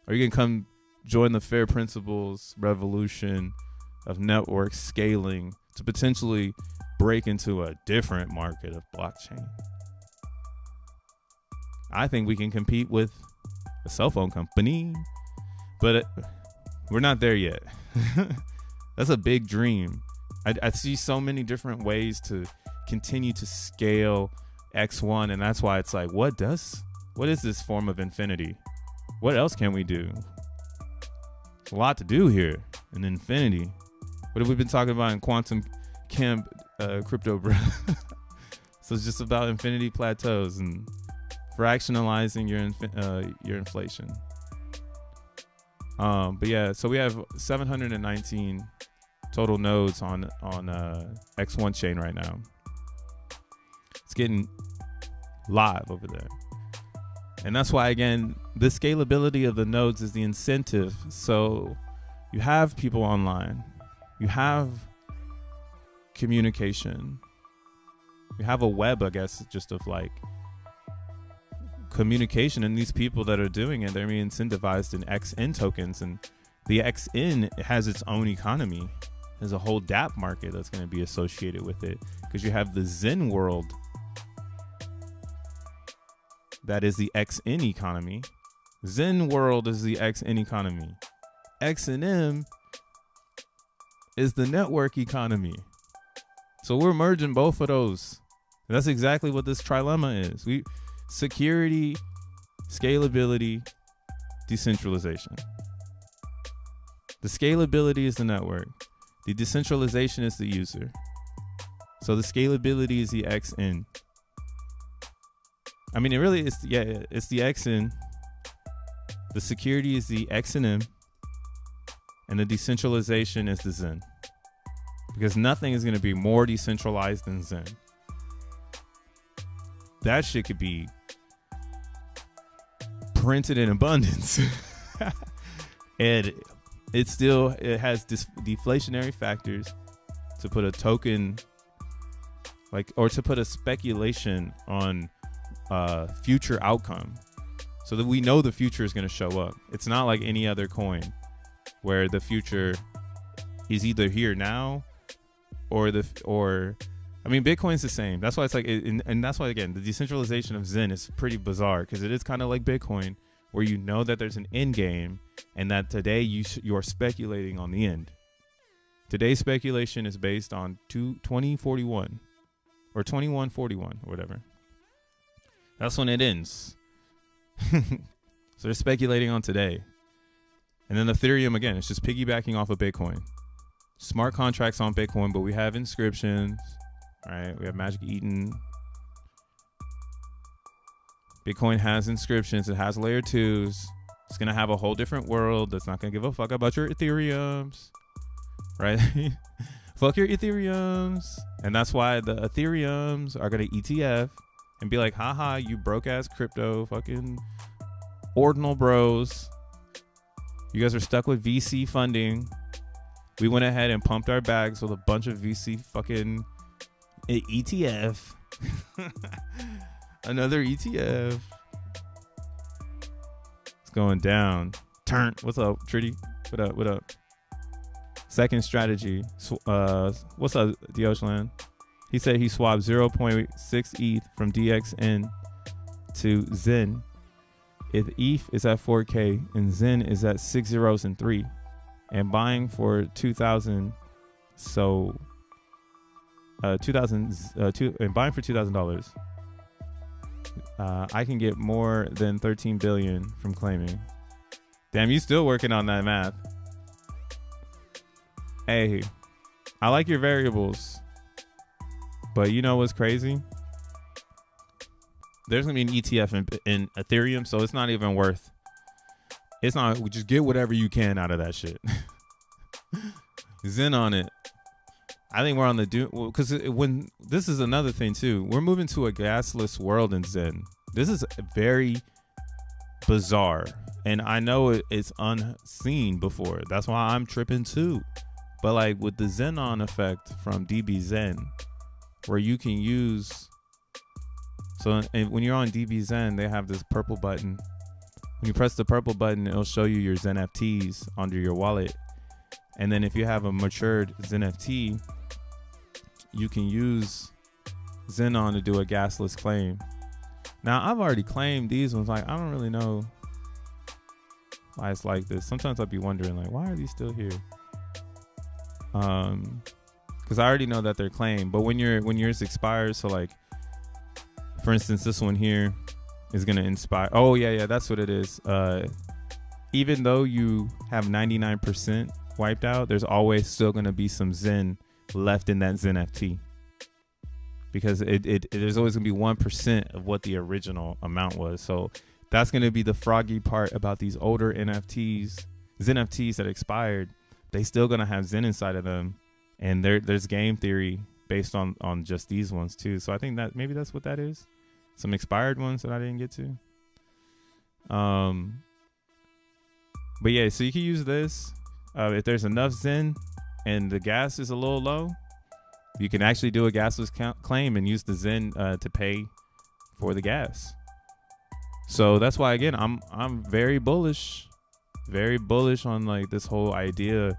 Or you gonna come join the fair principles revolution of network scaling to potentially break into a different market of blockchain? I think we can compete with a cell phone company, but we're not there yet. That's a big dream. I see so many different ways to continue to scale X1, and that's why it's like, what is this form of infinity? What else can we do? There's a lot to do here in infinity. What have we been talking about in quantum camp crypto, bro? So it's just about infinity plateaus and fractionalizing your inflation. But yeah, so we have 719 total nodes on X1 chain right now. It's getting live over there. And that's why, again, the scalability of the nodes is the incentive. So you have people online, you have communication, you have a web, I guess, just of like communication, and these people that are doing it, they're being incentivized in XN tokens, and the XN has its own economy. There's a whole DApp market that's going to be associated with it, because you have the Zen world that is the XN economy. Zen world is the XN economy. XNM is the network economy. So we're merging both of those. And that's exactly what this trilemma is. Security, scalability, decentralization. The scalability is the network. The decentralization is the user. So the scalability is the XN. I mean, it really is. Yeah, it's the XN. The security is the XNM, and the decentralization is the Zen. Because nothing is going to be more decentralized than Zen. That shit could be printed in abundance. And it has deflationary factors to put a token, or to put a speculation on future outcome, so that we know the future is going to show up. It's not like any other coin where the future is either here now or I mean, Bitcoin's the same. That's why it's like, and that's why, again, the decentralization of Zen is pretty bizarre, because it is kind of like Bitcoin, where you know that there's an end game, and that today you are speculating on the end. Today's speculation is based on 2041 or 2141 or whatever. That's when it ends. So they're speculating on today. And then Ethereum, again, it's just piggybacking off of Bitcoin. Smart contracts on Bitcoin, but we have inscriptions. All right, we have Magic Eden. Bitcoin has inscriptions. It has layer 2s. It's going to have a whole different world that's not going to give a fuck about your Ethereums. Right? Fuck your Ethereums. And that's why the Ethereums are going to ETF and be like, haha, you broke ass crypto fucking ordinal bros. You guys are stuck with VC funding. We went ahead and pumped our bags with a bunch of VC fucking ETF. Another ETF. It's going down. Turn. What's up, Tritty? What up? Second strategy. What's up, Dioshland? He said he swapped 0.6 ETH from DXN to Zen. If ETH is at 4K and Zen is at 6 zeros and 3, and buying for 2,000, so and buying for $2,000, I can get more than 13 billion from claiming. Damn, you still working on that math. Hey, I like your variables, but you know what's crazy? There's gonna be an ETF in Ethereum, so it's not even worth. It's not. We just get whatever you can out of that shit. Zen on it. I think we're on the because when this is another thing too. We're moving to a gasless world in Zen. This is very bizarre, and I know it's unseen before. That's why I'm tripping too. But like with the Xenon effect from DB Zen, where you can use, so when you're on DB Zen, they have this purple button. When you press the purple button, it'll show you your XeNFTs under your wallet. And then if you have a matured XeNFT, you can use Xenon to do a gasless claim. Now, I've already claimed these ones. Like, I don't really know why it's like this. Sometimes I'll be wondering, like, why are these still here? Because I already know that they're claimed. But when yours expires, so like, for instance, this one here is gonna inspire. Oh yeah, that's what it is. Even though you have 99% wiped out, there's always still gonna be some Zen left in that XeNFT, because there's always gonna be 1% of what the original amount was. So that's gonna be the froggy part about these older XeNFTs that expired. They still gonna have Zen inside of them, and there's game theory based on just these ones too. So I think that maybe that's what that is. Some expired ones that I didn't get to. But yeah, so you can use this. If there's enough Zen and the gas is a little low, you can actually do a gasless claim and use the Zen to pay for the gas. So that's why, again, I'm very bullish on like this whole idea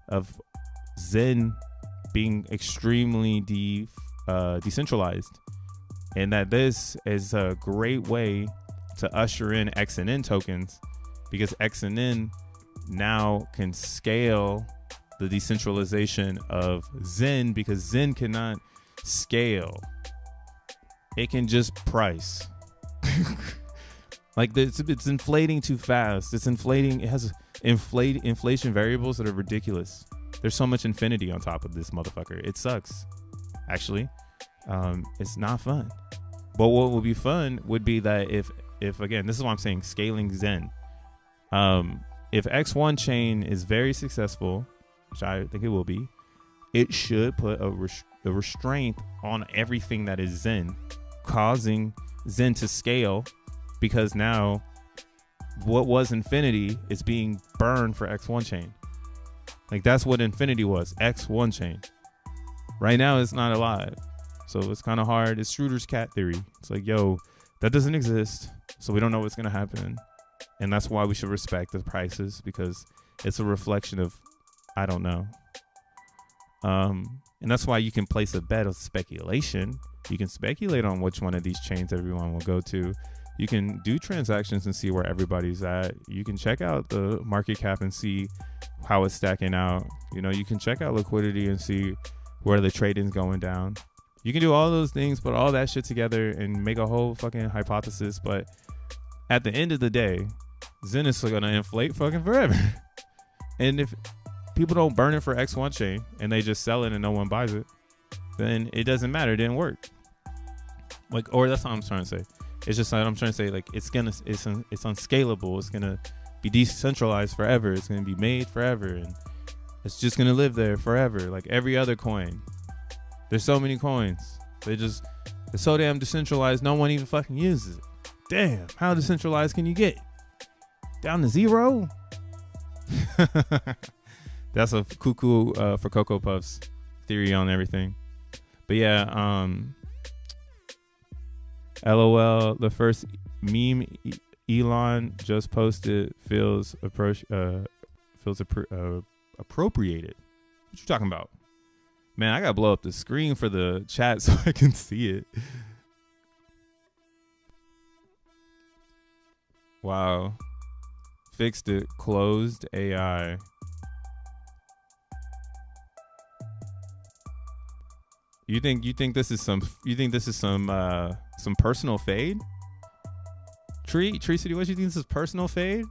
of Zen being extremely decentralized, and that this is a great way to usher in XNN tokens, because XNN now can scale the decentralization of Zen, because Zen cannot scale. It can just price. Like it's inflating too fast. It's inflating. It has inflation variables that are ridiculous. There's so much infinity on top of this motherfucker. It sucks. Actually, it's not fun. But what would be fun would be that if again, this is why I'm saying scaling Zen. If X1 chain is very successful, which I think it will be, it should put a restraint on everything that is Zen, causing Zen to scale, because now what was infinity is being burned for X1 chain. Like, that's what infinity was, X1 chain. Right now it's not alive, so it's kind of hard. It's Schroeder's cat theory. It's like, yo, that doesn't exist, so we don't know what's gonna happen. And that's why we should respect the prices, because it's a reflection of, I don't know. And that's why you can place a bet of speculation. You can speculate on which one of these chains everyone will go to. You can do transactions and see where everybody's at. You can check out the market cap and see how it's stacking out. You know, you can check out liquidity and see where the trading's going down. You can do all those things, put all that shit together and make a whole fucking hypothesis. But at the end of the day, Zen is gonna inflate fucking forever. And if people don't burn it for X1 chain and they just sell it and no one buys it, then it doesn't matter. It didn't work. Like, or that's what I'm trying to say. It's just like I'm trying to say, like, it's unscalable. It's gonna be decentralized forever. It's gonna be made forever, and it's just gonna live there forever. Like every other coin. There's so many coins. It's so damn decentralized. No one even fucking uses it. Damn, how decentralized can you get? Down to zero? That's a cuckoo for Cocoa Puffs theory on everything. But yeah, LOL, the first meme Elon just posted feels appropriated. What you talking about? Man, I gotta blow up the screen for the chat so I can see it. Wow. Fixed it. Closed AI. You think this is some personal fade? Tree City, what, you think this is personal fade?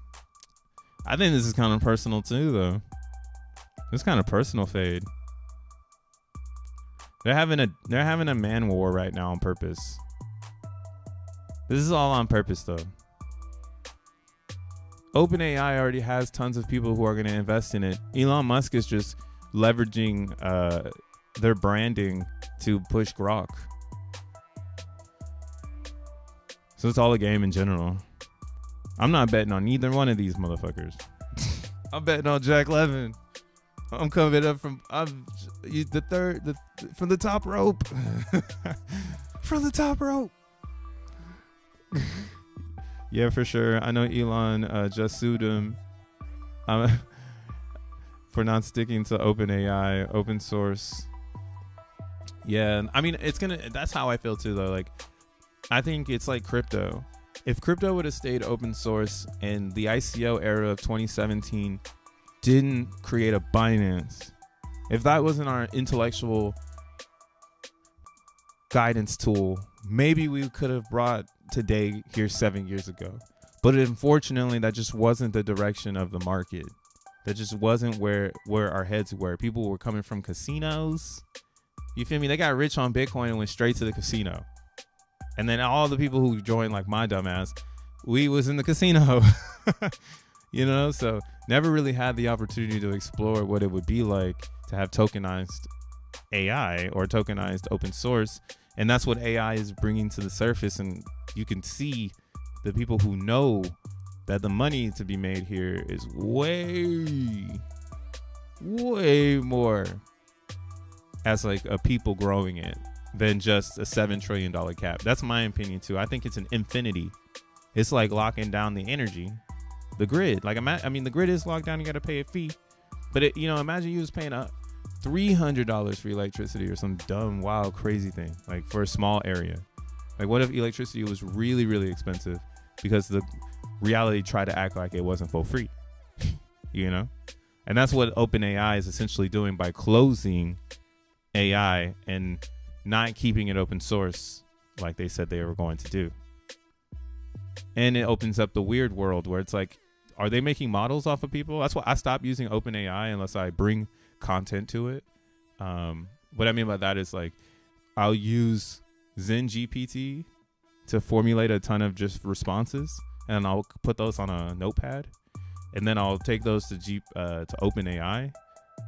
I think this is kind of personal too, though. It's kind of personal fade. They're having a man war right now on purpose. This is all on purpose though. OpenAI already has tons of people who are going to invest in it. Elon Musk is just leveraging their branding to push Grok. So it's all a game in general. I'm not betting on either one of these motherfuckers. I'm betting on Jack Levin. I'm coming up from from the top rope. From the top rope. Yeah, for sure. I know Elon just sued him for not sticking to OpenAI, open source. Yeah, I mean, that's how I feel too, though. Like, I think it's like crypto. If crypto would have stayed open source and the ICO era of 2017 didn't create a Binance, if that wasn't our intellectual guidance tool, maybe we could have brought today here 7 years ago. But unfortunately, that just wasn't the direction of the market. That just wasn't where our heads were. People were coming from casinos. You feel me? They got rich on Bitcoin and went straight to the casino. And then all the people who joined, like my dumbass, we was in the casino. You know, so never really had the opportunity to explore what it would be like to have tokenized AI or tokenized open source. And that's what AI is bringing to the surface. And you can see the people who know that the money to be made here is way more as like a people growing it than just a $7 trillion cap. That's my opinion too. I think it's an infinity. It's like locking down the energy, the grid. Like, I mean, the grid is locked down. You got to pay a fee. But imagine you was paying $300 for electricity or some dumb, wild, crazy thing, like for a small area. Like, what if electricity was really, really expensive because the reality tried to act like it wasn't for free, you know? And that's what OpenAI is essentially doing by closing AI and not keeping it open source like they said they were going to do. And it opens up the weird world where it's like, are they making models off of people? That's why I stopped using OpenAI unless I bring content to it. What I mean by that is, like, I'll use XenGPT to formulate a ton of just responses, and I'll put those on a notepad, and then I'll take those to OpenAI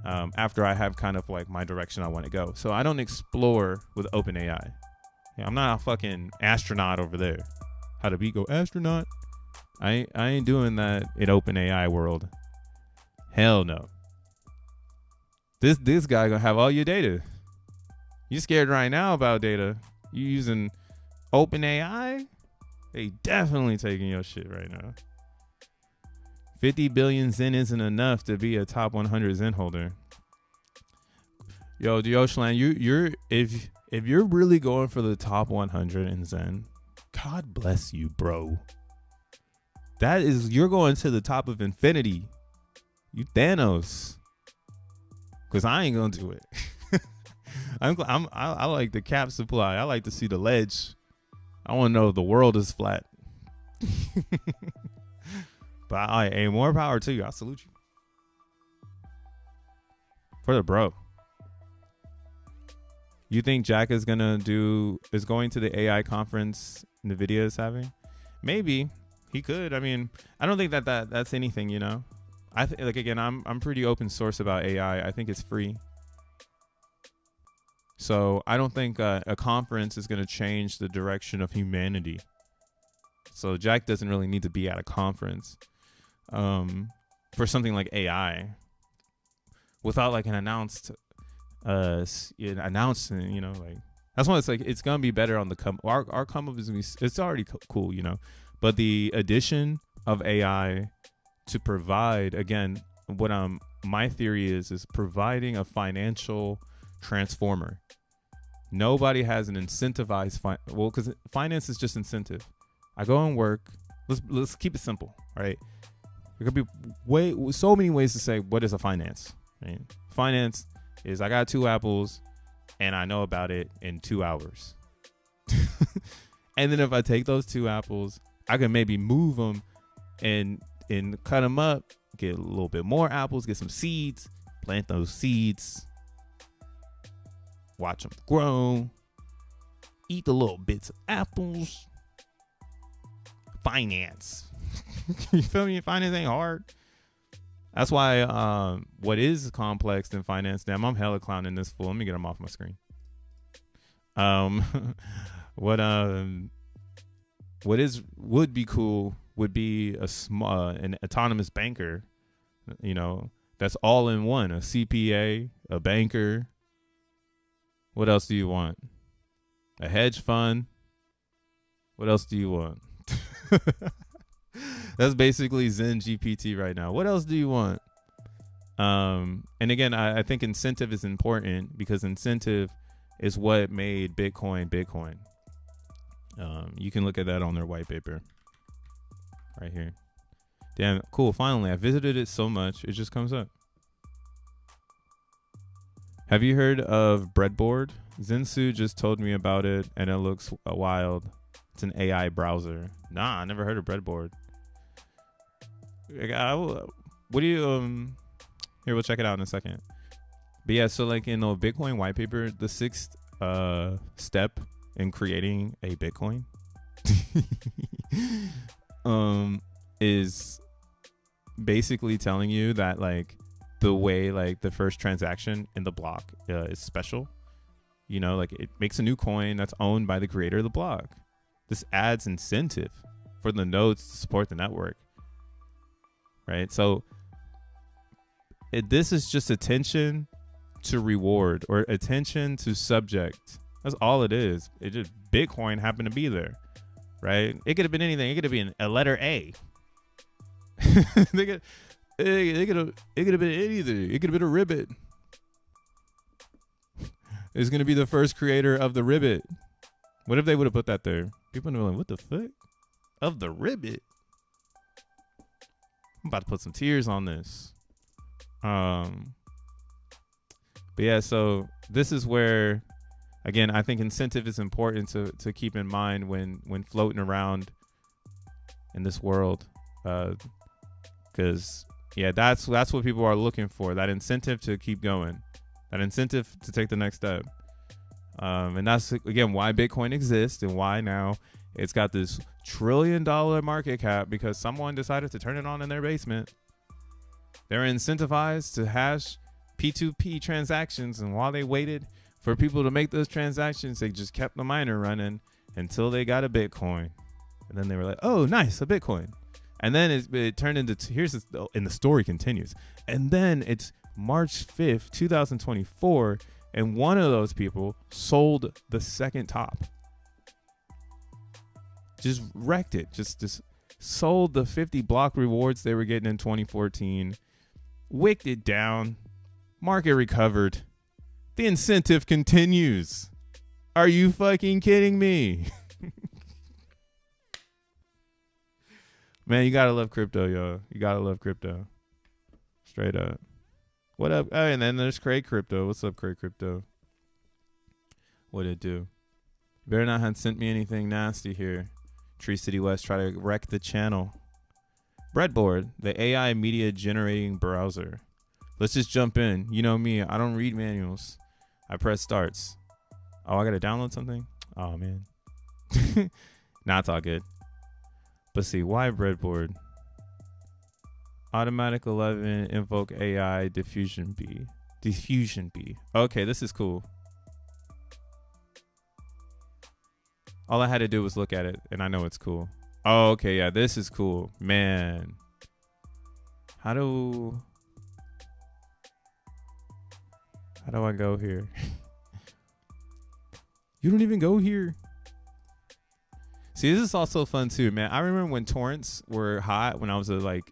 after I have kind of like my direction I want to go. So I don't explore with OpenAI. I'm not a fucking astronaut over there. How to go astronaut? I ain't doing that in OpenAI world. Hell no. This guy gonna have all your data. You scared right now about data? You using OpenAI? They definitely taking your shit right now. 50 billion Zen isn't enough to be a top 100 Zen holder. Yo, Shlan, if you're really going for the top 100 in Zen, God bless you, bro. You're going to the top of infinity. You Thanos. Cause I ain't gonna do it. I like the cap supply. I like to see the ledge. I want to know if the world is flat. But hey, more power to you. I salute you. For the bro. You think Jack is going to the AI conference NVIDIA is having? Maybe. He could. I mean, I don't think that's anything, you know. I'm pretty open source about AI. I think it's free. So I don't think a conference is going to change the direction of humanity. So Jack doesn't really need to be at a conference for something like AI without like an announcement, you know, like that's why it's like it's going to be better on the our come up is gonna be, it's already cool, you know, but the addition of AI to provide, again, what my theory is providing a financial transformer. Nobody has an incentivized because finance is just incentive. I go and work. Let's keep it simple, right? There could be so many ways to say what is a finance. Right? Finance is I got 2 apples and I know about it in 2 hours. And then if I take those 2 apples, I can maybe move them and cut them up, get a little bit more apples, get some seeds, plant those seeds, watch them grow, eat the little bits of apples. Finance. You feel me? Finance ain't hard. That's why what is complex in finance, damn, I'm hella clowning this fool. Let me get him off my screen. Would be cool would be an autonomous banker, you know, that's all in one, a CPA, a banker. What else do you want? A hedge fund. What else do you want? That's basically Zen GPT right now. What else do you want? And again, I think incentive is important because incentive is what made Bitcoin Bitcoin. You can look at that on their white paper right here. Damn, cool. Finally, I visited it so much, it just comes up. Have you heard of Breadboard? Zensu just told me about it, and it looks wild. It's an AI browser. Nah, I never heard of Breadboard. What do you here, we'll check it out in a second. But yeah, so like in the Bitcoin white paper, the sixth step in creating a Bitcoin is basically telling you that like the way like the first transaction in the block is special. You know, like it makes a new coin that's owned by the creator of the block. This adds incentive for the nodes to support the network. Right? So this is just attention to reward or attention to subject. That's all it is. It just Bitcoin happened to be there. Right? It could have been anything. It could have been a letter A. it could have been anything. It could have been a ribbit. It's going to be the first creator of the ribbit. What if they would have put that there? People would have been like, what the fuck? Of the ribbit? I'm about to put some tears on this. But yeah, so this is where, again, I think incentive is important to keep in mind when floating around in this world. Because yeah, that's what people are looking for. That incentive to keep going. That incentive to take the next step. And that's, again, why Bitcoin exists and why now it's got this $1 trillion market cap because someone decided to turn it on in their basement. They're incentivized to hash P2P transactions. And while they waited for people to make those transactions, they just kept the miner running until they got a Bitcoin. And then they were like, oh, nice, a Bitcoin. And then it turned into, and the story continues. And then it's March 5th, 2024, and one of those people sold the second top. Just wrecked it. Just sold the 50 block rewards they were getting in 2014. Wicked it down. Market recovered. The incentive continues. Are you fucking kidding me? Man, you gotta love crypto, y'all. You gotta love crypto. Straight up. What up? Oh, and then there's Craig Crypto. What's up, Craig Crypto? What'd it do? Better not have sent me anything nasty here. Tree City West try to wreck the channel. Breadboard, the AI media generating browser. Let's just jump in. You know me, I don't read manuals. I press starts. Oh, I gotta download something? Oh, man. Nah, it's all good. But see, why Breadboard? Automatic 11, invoke AI, diffusion B. Diffusion B. Okay, this is cool. All I had to do was look at it, and I know it's cool. Oh, okay, yeah, this is cool. Man. How do I go here? You don't even go here. See, this is also fun too, man. I remember when torrents were hot when I was a like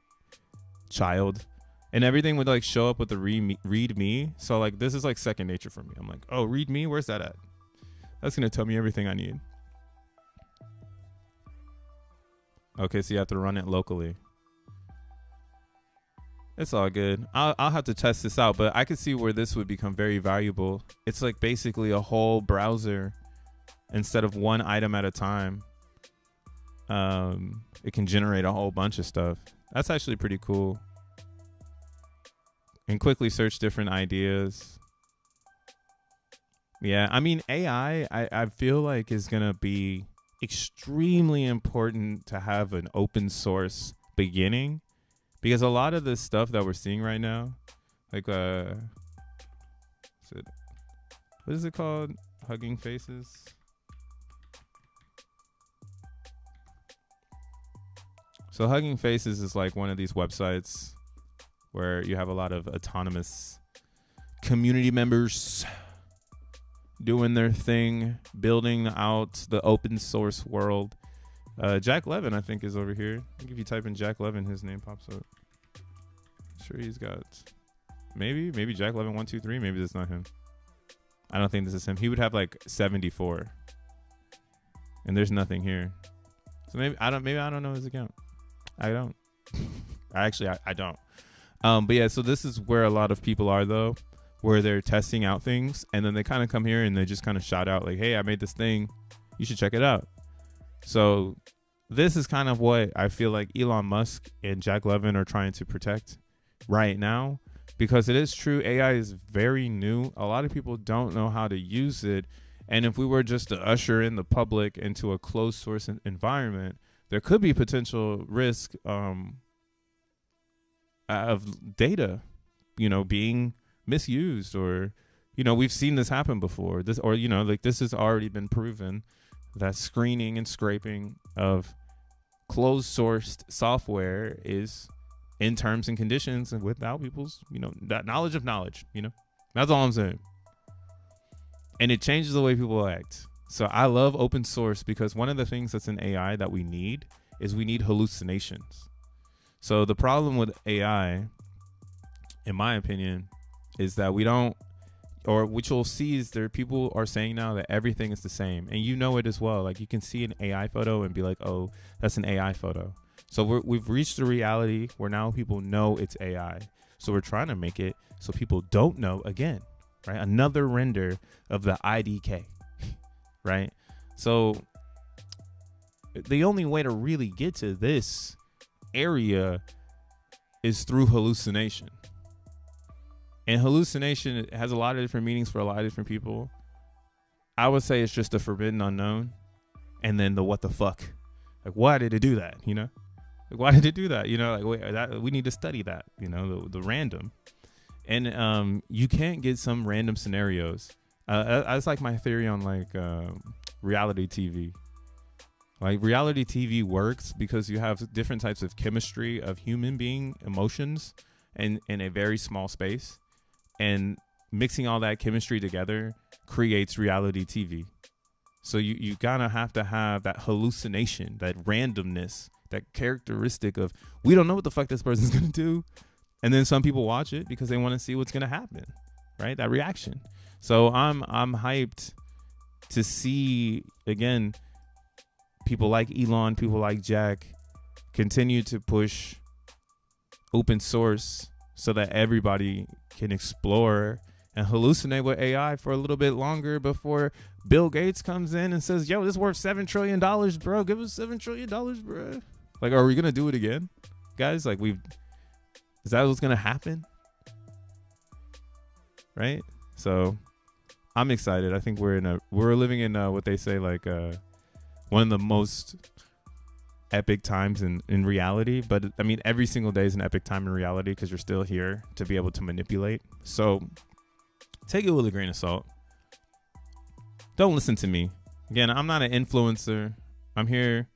child, and everything would like show up with the read me. So like this is like second nature for me. I'm like, oh, read me, where's that at? That's gonna tell me everything I need. Okay, so you have to run it locally. It's all good. I'll have to test this out, but I could see where this would become very valuable. It's like basically a whole browser instead of one item at a time. It can generate a whole bunch of stuff. That's actually pretty cool. And quickly search different ideas. Yeah, I mean AI, I feel like is gonna be extremely important to have an open source beginning, because a lot of this stuff that we're seeing right now, like what is it called? Hugging Faces. So Hugging Faces is like one of these websites where you have a lot of autonomous community members doing their thing, building out the open source world. Jack Levin, I think, is over here. I think if you type in Jack Levin, his name pops up. I'm sure he's got maybe Jack Levin 123. Maybe that's not him. I don't think this is him. He would have like 74, and there's nothing here. So maybe I don't know his account. I don't. I don't. But yeah, so this is where a lot of people are though, where they're testing out things, and then they kind of come here and they just kind of shout out like, hey, I made this thing, you should check it out. So this is kind of what I feel like Elon Musk and Jack Levin are trying to protect right now, because it is true, AI is very new. A lot of people don't know how to use it, and if we were just to usher in the public into a closed source environment, there could be potential risk of data, being misused, or, we've seen this happen before. This has already been proven that screening and scraping of closed sourced software is in terms and conditions and without people's, that knowledge of knowledge, that's all I'm saying. And it changes the way people act. So I love open source, because one of the things that's in AI that we need is we need hallucinations. So the problem with AI, in my opinion, is that we don't, or what you'll see is there people are saying now that everything is the same, and it as well. Like you can see an AI photo and be like, oh, that's an AI photo. So we've reached the reality where now people know it's AI. So we're trying to make it so people don't know again, right? Another render of the IDK. Right? So the only way to really get to this area is through hallucination. And hallucination has a lot of different meanings for a lot of different people. I would say it's just the forbidden unknown, and then the what the fuck. Like, why did it do that? Like, why did it do that? We need to study that, the random. And you can't get some random scenarios. That's like my theory on like reality TV. Like reality TV works because you have different types of chemistry of human being emotions in a very small space, and mixing all that chemistry together creates reality TV. So you gotta have to have that hallucination, that randomness, that characteristic of, we don't know what the fuck this person's gonna do, and then some people watch it because they want to see what's gonna happen, right? That reaction. So I'm hyped to see, again, people like Elon, people like Jack continue to push open source so that everybody can explore and hallucinate with AI for a little bit longer before Bill Gates comes in and says, yo, this is worth $7 trillion, bro. Give us $7 trillion, bro. Like, are we going to do it again, guys? Like, is that what's going to happen? Right? So I'm excited. I think we're living in what they say, like one of the most epic times in reality. But I mean, every single day is an epic time in reality because you're still here to be able to manipulate. So take it with a grain of salt. Don't listen to me. Again, I'm not an influencer. I'm here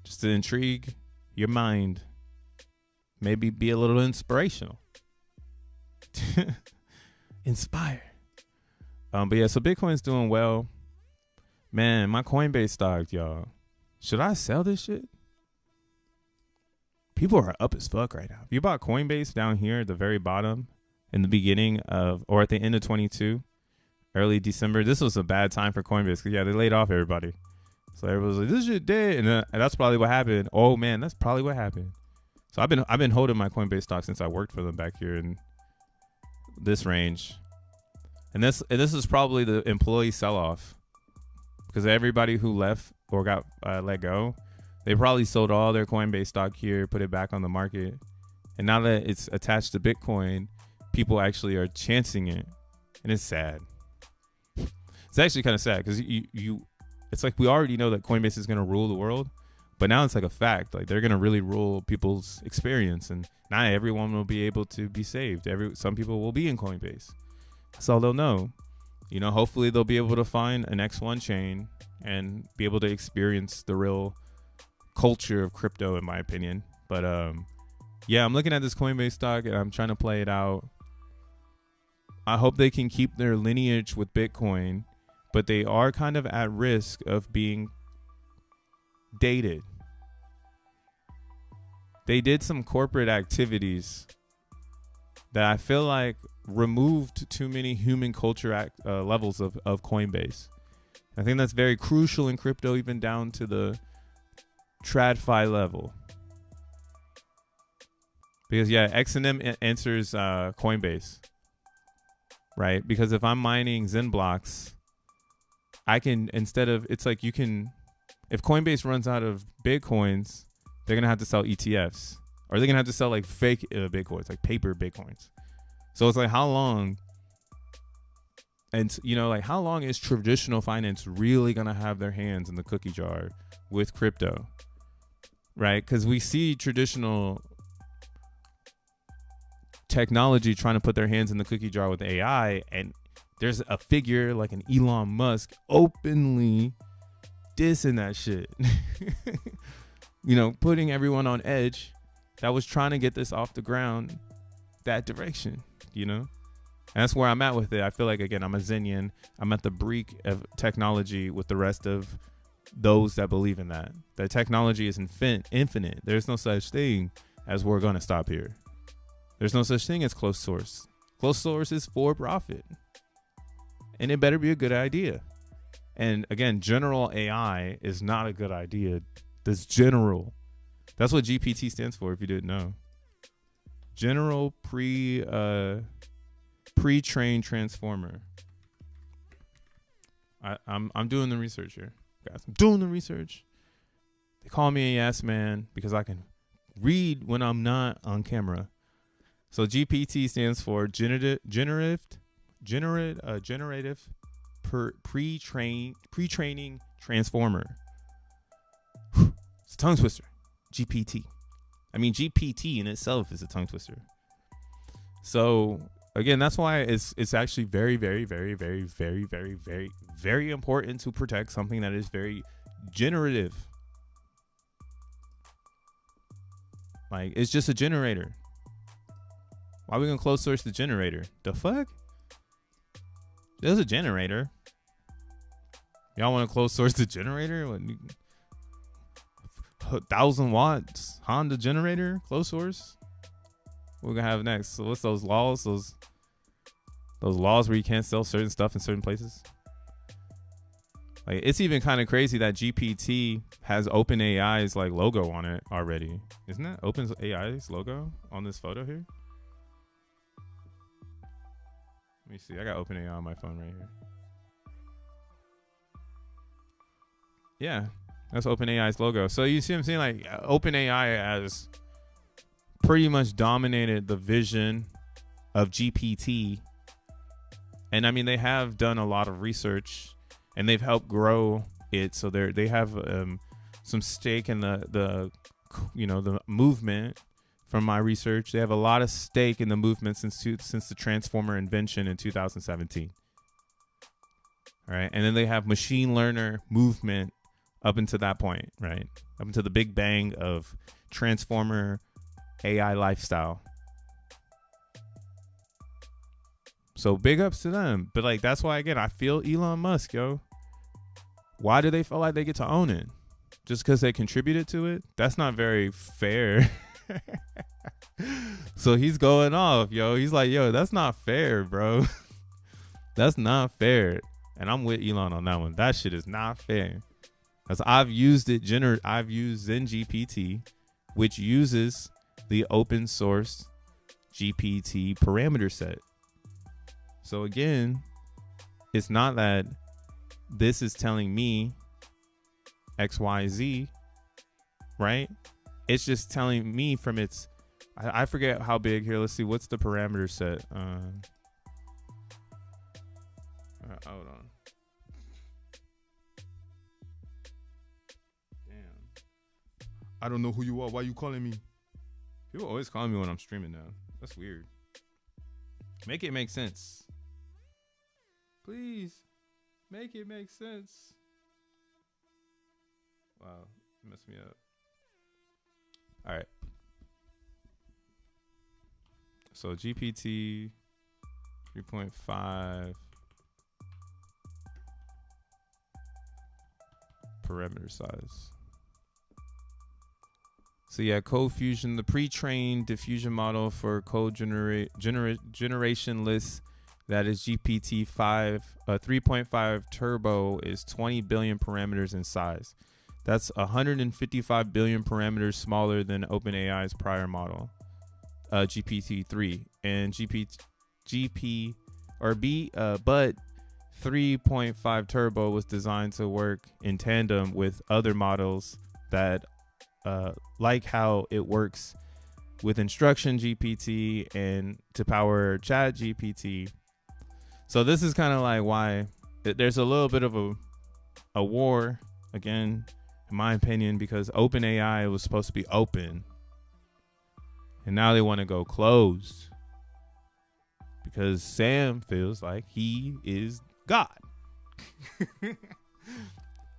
just to intrigue your mind. Maybe be a little inspirational. Inspire. But yeah, so Bitcoin's doing well. Man, my Coinbase stock, y'all. Should I sell this shit? People are up as fuck right now. If you bought Coinbase down here at the very bottom in the beginning of, or at the end of 22, early December, this was a bad time for Coinbase. Cause yeah, they laid off everybody. So everybody was like, this shit dead. And that's probably what happened. Oh man, that's probably what happened. So I've been holding my Coinbase stock since I worked for them back here in this range. And this is probably the employee sell-off, because everybody who left or got let go, they probably sold all their Coinbase stock here, put it back on the market. And now that it's attached to Bitcoin, people actually are chancing it. And it's sad. It's actually kind of sad because it's like we already know that Coinbase is going to rule the world, but now it's like a fact. Like they're going to really rule people's experience, and not everyone will be able to be saved. Some people will be in Coinbase. That's all they'll know. You know, hopefully they'll be able to find an X1 chain and be able to experience the real culture of crypto, in my opinion. But yeah, I'm looking at this Coinbase stock and I'm trying to play it out. I hope they can keep their lineage with Bitcoin, but they are kind of at risk of being dated. They did some corporate activities that I feel like removed too many human culture levels of Coinbase. I think that's very crucial in crypto, even down to the TradFi level. Because yeah, XENM answers Coinbase, right? Because if I'm mining XENblocks, I can, instead of, it's like you can, if Coinbase runs out of Bitcoins, they're going to have to sell ETFs, or they're going to have to sell like fake Bitcoins, like paper Bitcoins. So it's like, how long, and you know, like how long is traditional finance really going to have their hands in the cookie jar with crypto, right? Because we see traditional technology trying to put their hands in the cookie jar with AI, and there's a figure like an Elon Musk openly dissing that shit. You know, putting everyone on edge that was trying to get this off the ground that direction, you know? And that's where I'm at with it. I feel like, again, I'm a Xenian. I'm at the brink of technology with the rest of those that believe in that. That technology is infinite. There's no such thing as we're going to stop here. There's no such thing as closed source. Closed source is for profit. And it better be a good idea. And again, general AI is not a good idea. This general. That's what GPT stands for, if you didn't know. General pre-trained transformer. I'm doing the research here, guys. I'm doing the research. They call me a yes man because I can read when I'm not on camera. So GPT stands for generative pre-training transformer. It's a tongue twister. GPT. I mean, GPT in itself is a tongue twister. So again, that's why it's actually very, very, very, very, very, very, very, very important to protect something that is very generative. Like, it's just a generator. Why are we gonna close source the generator? The fuck? There's a generator. Y'all want to close source the generator? What, 1,000 watts Honda generator, close source? What we're gonna have next? So what's those laws? Those laws where you can't sell certain stuff in certain places? Like, it's even kind of crazy that GPT has OpenAI's like logo on it already. Isn't that OpenAI's logo on this photo here? Let me see. I got OpenAI on my phone right here. Yeah, that's OpenAI's logo. So you see what I'm saying? Like, OpenAI has pretty much dominated the vision of GPT. And I mean, they have done a lot of research and they've helped grow it. So they have some stake in the movement. From my research, they have a lot of stake in the movement since the transformer invention in 2017. All right, and then they have machine learner movement up until that point, right? Up until the big bang of transformer AI lifestyle. So big ups to them. But like, that's why, again, I feel Elon Musk, yo. Why do they feel like they get to own it? Just because they contributed to it? That's not very fair. So he's going off, yo. He's like, yo, that's not fair, bro. That's not fair. And I'm with Elon on that one. That shit is not fair. Because I've used it. I've used XenGPT, which uses the open source GPT parameter set. So again, it's not that this is telling me XYZ, right? It's just telling me from its, I forget how big here. Let's see. What's the parameter set? Hold on. I don't know who you are. Why you calling me? People always call me when I'm streaming now. That's weird. Make it make sense. Please. Make it make sense. Wow. Messed me up. All right. So GPT 3.5 parameter size. So yeah, Code Fusion, the pre-trained diffusion model for code generation lists, that is GPT 3.5 Turbo, is 20 billion parameters in size. That's 155 billion parameters smaller than OpenAI's prior model, GPT-3, and but 3.5 Turbo was designed to work in tandem with other models that, like how it works with Instruction GPT and to power Chat GPT. So this is kind of like why there's a little bit of a war, again, in my opinion, because OpenAI was supposed to be open, and now they want to go closed because Sam feels like he is God. I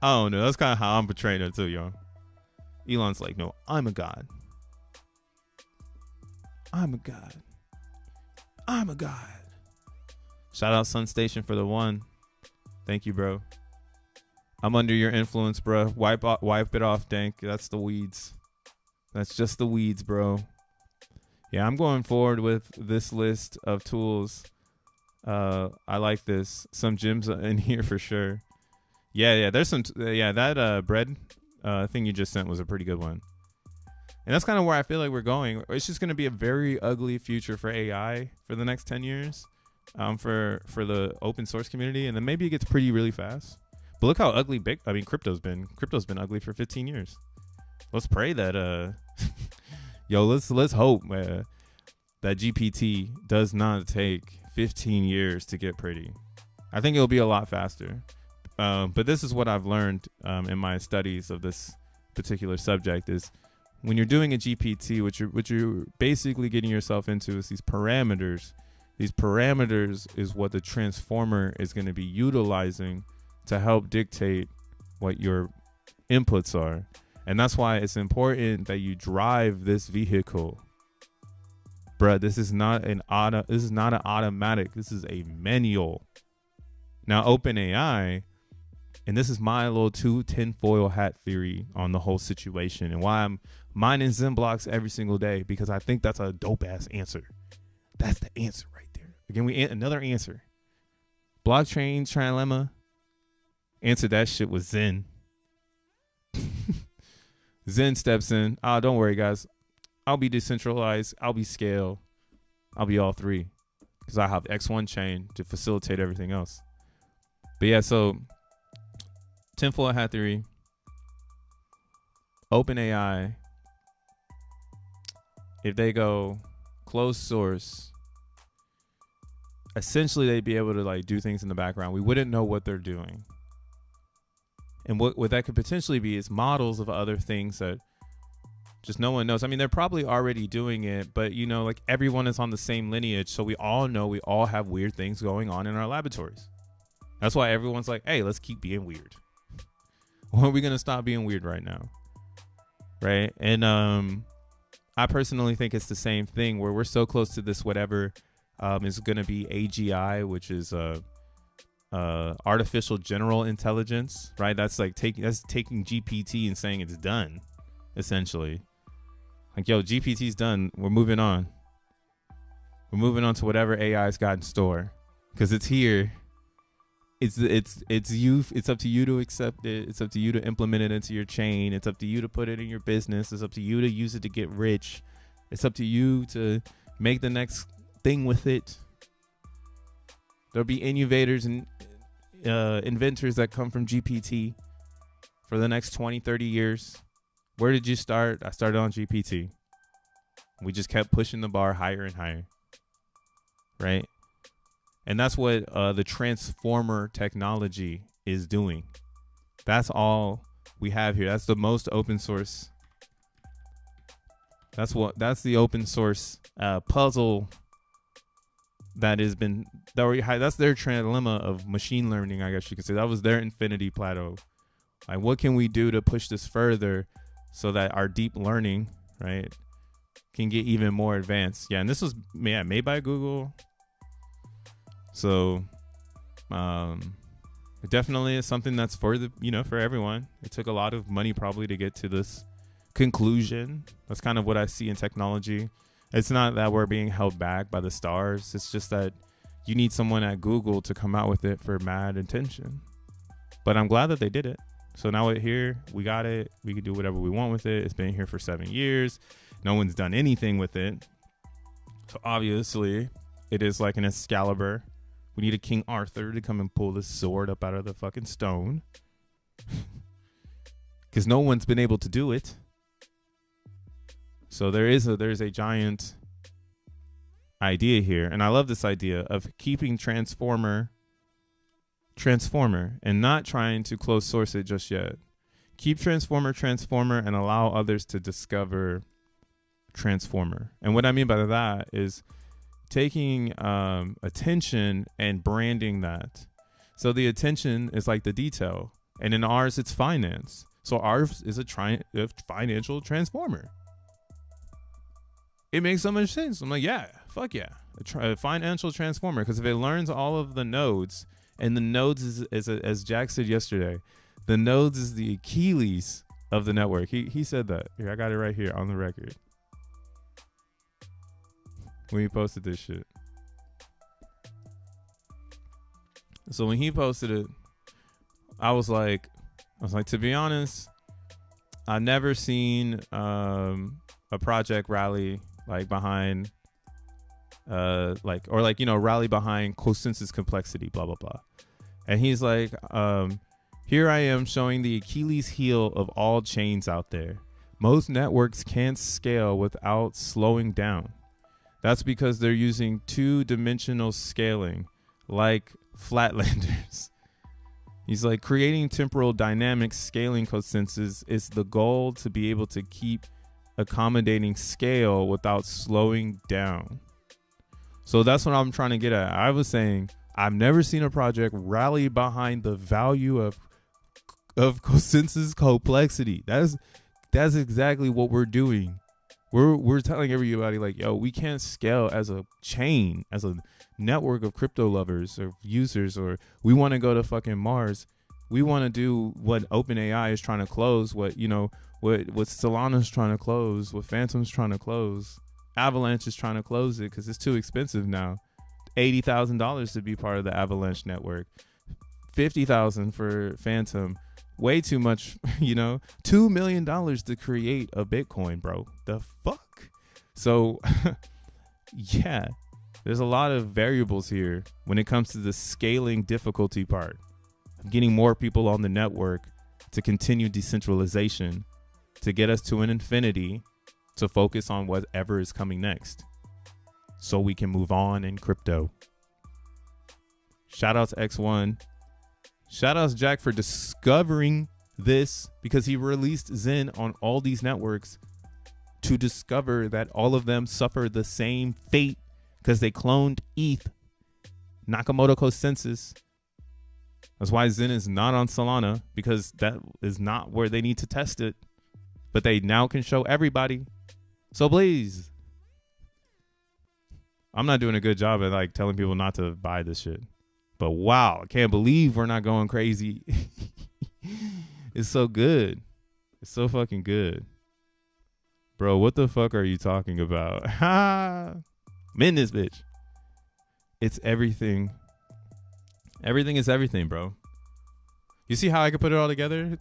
don't know. That's kind of how I'm portraying it too, y'all. Elon's like, no, I'm a god. I'm a god. I'm a god. Shout out Sun Station for the one. Thank you, bro. I'm under your influence, bro. Wipe it off, Dank. That's the weeds. That's just the weeds, bro. Yeah, I'm going forward with this list of tools. I like this. Some gems in here for sure. Yeah. There's some. That bread thing you just sent was a pretty good one. And that's kind of where I feel like we're going. It's just going to be a very ugly future for AI for the next 10 years, for the open source community, and then maybe it gets pretty really fast. But look how ugly crypto's been. Crypto's been ugly for 15 years. Let's pray that let's hope that GPT does not take 15 years to get pretty. I think it'll be a lot faster. But this is what I've learned in my studies of this particular subject is when you're doing a GPT, what you're basically getting yourself into is these parameters. These parameters is what the transformer is going to be utilizing to help dictate what your inputs are. And that's why it's important that you drive this vehicle. Bruh, this is not an automatic. This is a manual. Now, OpenAI, and this is my little tinfoil hat theory on the whole situation and why I'm mining XENblocks every single day, because I think that's a dope ass answer. That's the answer right there. Again, another answer. Blockchain trilemma. Answer that shit with Zen. Zen steps in. Don't worry, guys. I'll be decentralized. I'll be scale. I'll be all three because I have X1 chain to facilitate everything else. But yeah, so tinfoil hat theory, OpenAI, if they go closed source, essentially they'd be able to like do things in the background. We wouldn't know what they're doing. And what that could potentially be is models of other things that just no one knows. I mean, they're probably already doing it, but you know, like everyone is on the same lineage. So we all know we all have weird things going on in our laboratories. That's why everyone's like, hey, let's keep being weird. When are we going to stop being weird right now? Right. And I personally think it's the same thing where we're so close to this, whatever is going to be AGI, which is artificial general intelligence. Right. That's like taking GPT and saying it's done, essentially. Like, yo, GPT's done. We're moving on. We're moving on to whatever AI's got in store because it's here. It's you. It's up to you to accept it. It's up to you to implement it into your chain. It's up to you to put it in your business. It's up to you to use it to get rich. It's up to you to make the next thing with it. There'll be innovators and inventors that come from GPT for the next 20, 30 years. Where did you start? I started on GPT. We just kept pushing the bar higher and higher. Right? And that's what the transformer technology is doing. That's all we have here. That's the most open source That's the open source puzzle that has been that's their trilemma of machine learning, I guess you could say. That was their infinity plateau. Like, what can we do to push this further so that our deep learning, right, can get even more advanced? Yeah, and this was made by Google. So it definitely is something that's for for everyone. It took a lot of money probably to get to this conclusion. That's kind of what I see in technology. It's not that we're being held back by the stars. It's just that you need someone at Google to come out with it for mad intention. But I'm glad that they did it. So now we're here. We got it. We can do whatever we want with it. It's been here for 7 years. No one's done anything with it. So obviously, it is like an Excalibur. We need a King Arthur to come and pull this sword up out of the fucking stone. Because no one's been able to do it. So there's a giant idea here. And I love this idea of keeping Transformer and not trying to close source it just yet. Keep Transformer and allow others to discover Transformer. And what I mean by that is taking attention and branding that. So the attention is like the detail, and in ours it's finance. So ours is a financial transformer. It makes so much sense. I'm like, yeah, fuck yeah, a financial transformer. Because if it learns all of the nodes, and the nodes is as Jack said yesterday, the nodes is the Achilles of the network. He said that. Here, I got it right here on the record when he posted this shit. So when he posted it, I was like, to be honest, I've never seen a project rally behind rally behind consensus complexity, blah blah blah. And he's like, here I am showing the Achilles heel of all chains out there. Most networks can't scale without slowing down. That's because they're using two-dimensional scaling, like flatlanders. He's like, creating temporal dynamic scaling consensus is the goal, to be able to keep accommodating scale without slowing down. So that's what I'm trying to get at. I was saying, I've never seen a project rally behind the value of consensus complexity. That's exactly what we're doing. We're telling everybody, like, yo, we can't scale as a chain, as a network of crypto lovers or users, or we want to go to fucking Mars. We want to do what OpenAI is trying to close, what Solana's trying to close, what Phantom's trying to close. Avalanche is trying to close it because it's too expensive now. $80,000 to be part of the Avalanche network. $50,000 for Phantom. Way too much, $2 million to create a Bitcoin, bro. The fuck? So, yeah, there's a lot of variables here when it comes to the scaling difficulty part. Getting more people on the network to continue decentralization, to get us to an infinity, to focus on whatever is coming next, so we can move on in crypto. Shout out to X1. Shout out to Jack for discovering this, because he released Zen on all these networks to discover that all of them suffer the same fate because they cloned ETH. Nakamoto consensus. That's why Zen is not on Solana, because that is not where they need to test it. But they now can show everybody. So please. I'm not doing a good job at telling people not to buy this shit. But wow, I can't believe we're not going crazy. It's so good. It's so fucking good. Bro, what the fuck are you talking about? I'm in this bitch. It's everything. Everything is everything, bro. You see how I could put it all together?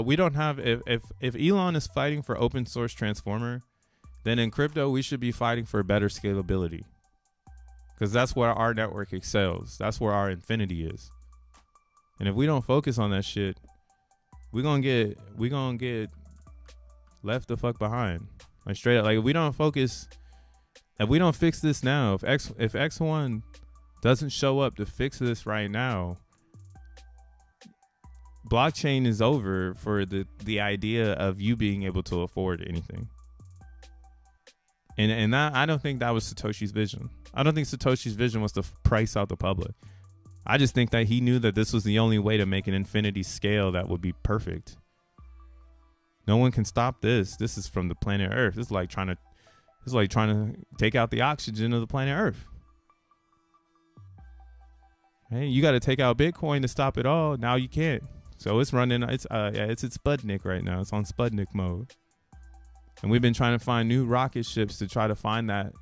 We don't have, if Elon is fighting for open source transformer, then in crypto, we should be fighting for better scalability. Because that's where our network excels. That's where our infinity is. And if we don't focus on that shit, we're gonna get left the fuck behind. Like straight up. Like if we don't focus, if we don't fix this now, if X1 doesn't show up to fix this right now, blockchain is over for the idea of you being able to afford anything. And that, I don't think that was Satoshi's vision. I don't think Satoshi's vision was to price out the public. I just think that he knew that this was the only way to make an infinity scale that would be perfect. No one can stop this. This is from the planet Earth. This is like trying to take out the oxygen of the planet Earth. Hey, you got to take out Bitcoin to stop it all. Now you can't. So it's running. It's Sputnik right now. It's on Sputnik mode. And we've been trying to find new rocket ships to try to find that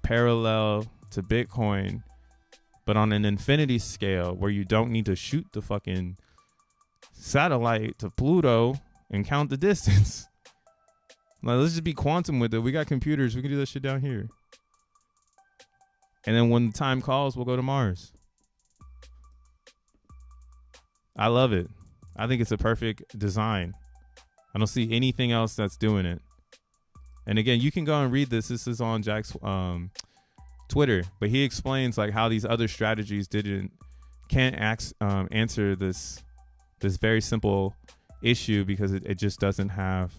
parallel to Bitcoin, but on an infinity scale where you don't need to shoot the fucking satellite to Pluto and count the distance. Like, let's just be quantum with it. We got computers. We can do that shit down here. And then when the time calls, we'll go to Mars. I love it. I think it's a perfect design. I don't see anything else that's doing it. And again, you can go and read this. This is on Jack's Twitter, but he explains like how these other strategies can't answer this very simple issue because it just doesn't have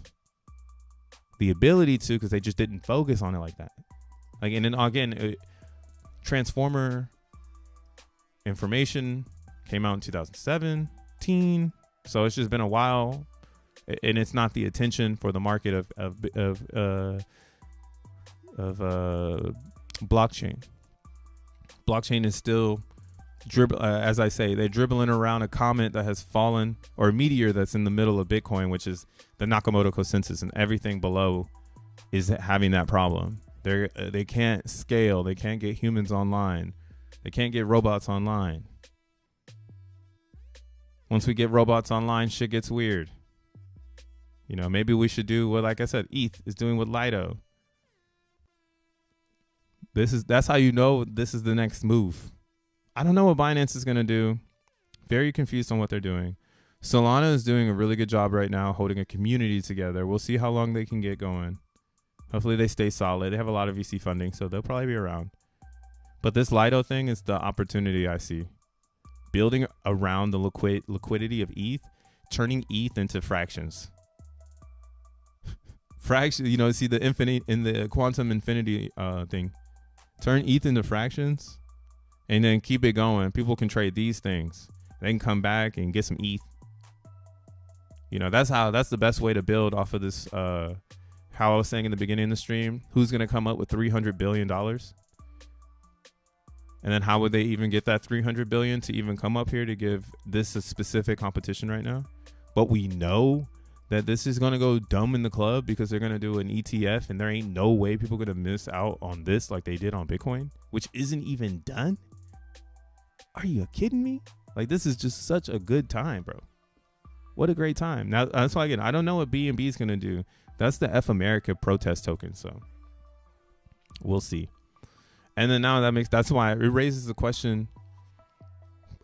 the ability to, because they just didn't focus on it like that. Like, and then again, Transformer information came out in 2017, so it's just been a while. And it's not the attention for the market of blockchain. Blockchain is still as I say, they're dribbling around a comet that has fallen, or a meteor that's in the middle of Bitcoin, which is the Nakamoto consensus, and everything below is having that problem. They can't scale. They can't get humans online. They can't get robots online. Once we get robots online, shit gets weird. You know, maybe we should do what, like I said, ETH is doing with Lido. That's how you know this is the next move. I don't know what Binance is going to do. Very confused on what they're doing. Solana is doing a really good job right now holding a community together. We'll see how long they can get going. Hopefully they stay solid. They have a lot of VC funding, so they'll probably be around. But this Lido thing is the opportunity I see. Building around the liquidity of ETH, turning ETH into fractions. Fraction, you know, see the infinite in the quantum infinity thing. Turn ETH into fractions and then keep it going. People can trade these things. They can come back and get some ETH. You know, that's the best way to build off of this. How I was saying in the beginning of the stream, who's going to come up with $300 billion? And then how would they even get that $300 billion to even come up here to give this a specific competition right now? But we know that this is going to go dumb in the club because they're going to do an ETF, and there ain't no way people are going to miss out on this like they did on Bitcoin, which isn't even done. Are you kidding me? Like, this is just such a good time, bro. What a great time. Now, that's why, again, I don't know what BNB is going to do. That's the F America protest token, so we'll see. And then now that's why it raises the question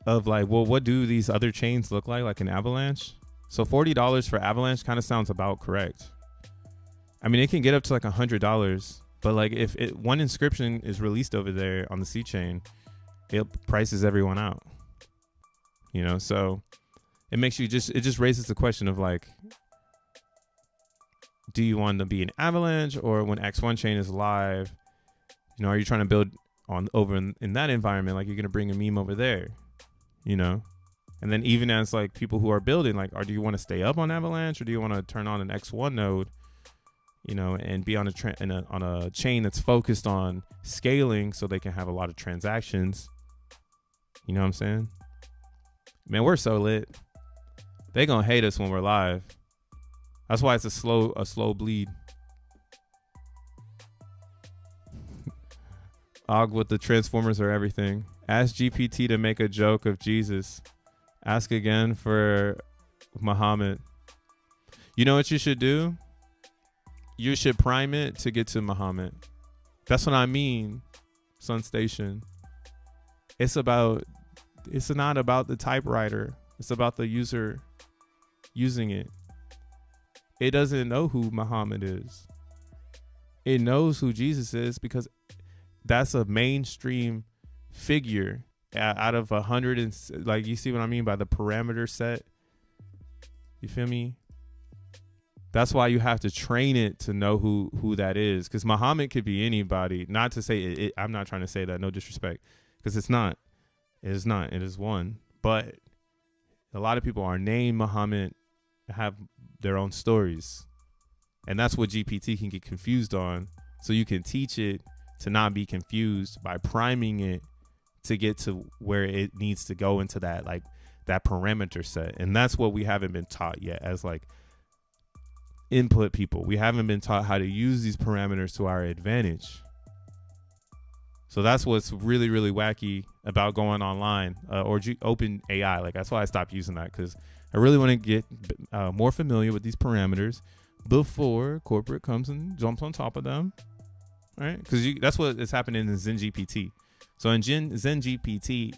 of like, well, what do these other chains look like an Avalanche? So $40 for Avalanche kind of sounds about correct. I mean, it can get up to like $100, but like if one inscription is released over there on the C chain, it prices everyone out. You know, so it makes you it just raises the question of like, do you want to be an Avalanche, or when X1 chain is live, you know, are you trying to build on over in that environment? Like, you're going to bring a meme over there, you know? And then even as like people who are building, like, do you want to stay up on Avalanche, or do you want to turn on an X1 node, you know, and be on a chain that's focused on scaling so they can have a lot of transactions? You know what I'm saying? Man, we're so lit. They gonna hate us when we're live. That's why it's a slow bleed. Og with the Transformers are everything. Ask GPT to make a joke of Jesus. Ask again for Muhammad. You know what you should do? You should prime it to get to Muhammad. That's what I mean, Sun Station. It's not about the typewriter. It's about the user using it. It doesn't know who Muhammad is. It knows who Jesus is because that's a mainstream figure out of 100 and like, you see what I mean by the parameter set? You feel me? That's why you have to train it to know who that is. Because Muhammad could be anybody. Not to say it, I'm not trying to say that. No disrespect. Because it's not. It is not. It is one. But a lot of people are named Muhammad, have their own stories. And that's what GPT can get confused on. So you can teach it to not be confused by priming it to get to where it needs to go into that, like that parameter set. And that's what we haven't been taught yet as like input people. We haven't been taught how to use these parameters to our advantage. So that's what's really, really wacky about going online or open AI. Like that's why I stopped using that, because I really want to get more familiar with these parameters before corporate comes and jumps on top of them. Right? Because that's what is happening in XenGPT. So in XenGPT,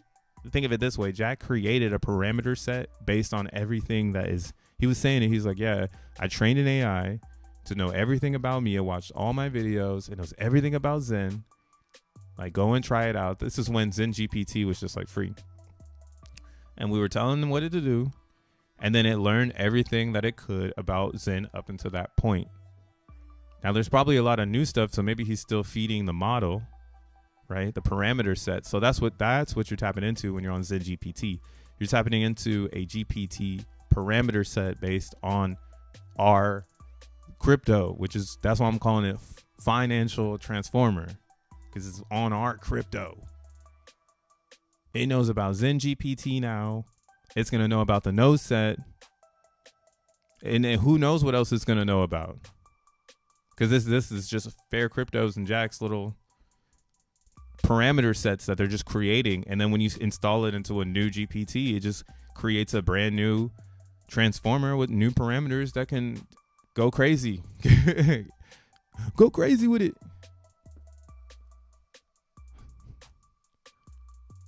think of it this way: Jack created a parameter set based on everything that is. He was saying it. He's like, yeah, I trained an AI to know everything about me. I watched all my videos. It knows everything about Zen. Like, go and try it out. This is when XenGPT was just like free. And we were telling them what it to do. And then it learned everything that it could about Zen up until that point. Now, there's probably a lot of new stuff. So maybe he's still feeding the model, right? The parameter set. So that's what you're tapping into when you're on XenGPT. You're tapping into a GPT parameter set based on our crypto, that's why I'm calling it financial transformer, because it's on our crypto. It knows about XenGPT now. It's going to know about the node set. And who knows what else it's going to know about. Because this is just Fair Cryptos and Jack's little parameter sets that they're just creating. And then when you install it into a new GPT, it just creates a brand new transformer with new parameters that can go crazy. Go crazy with it.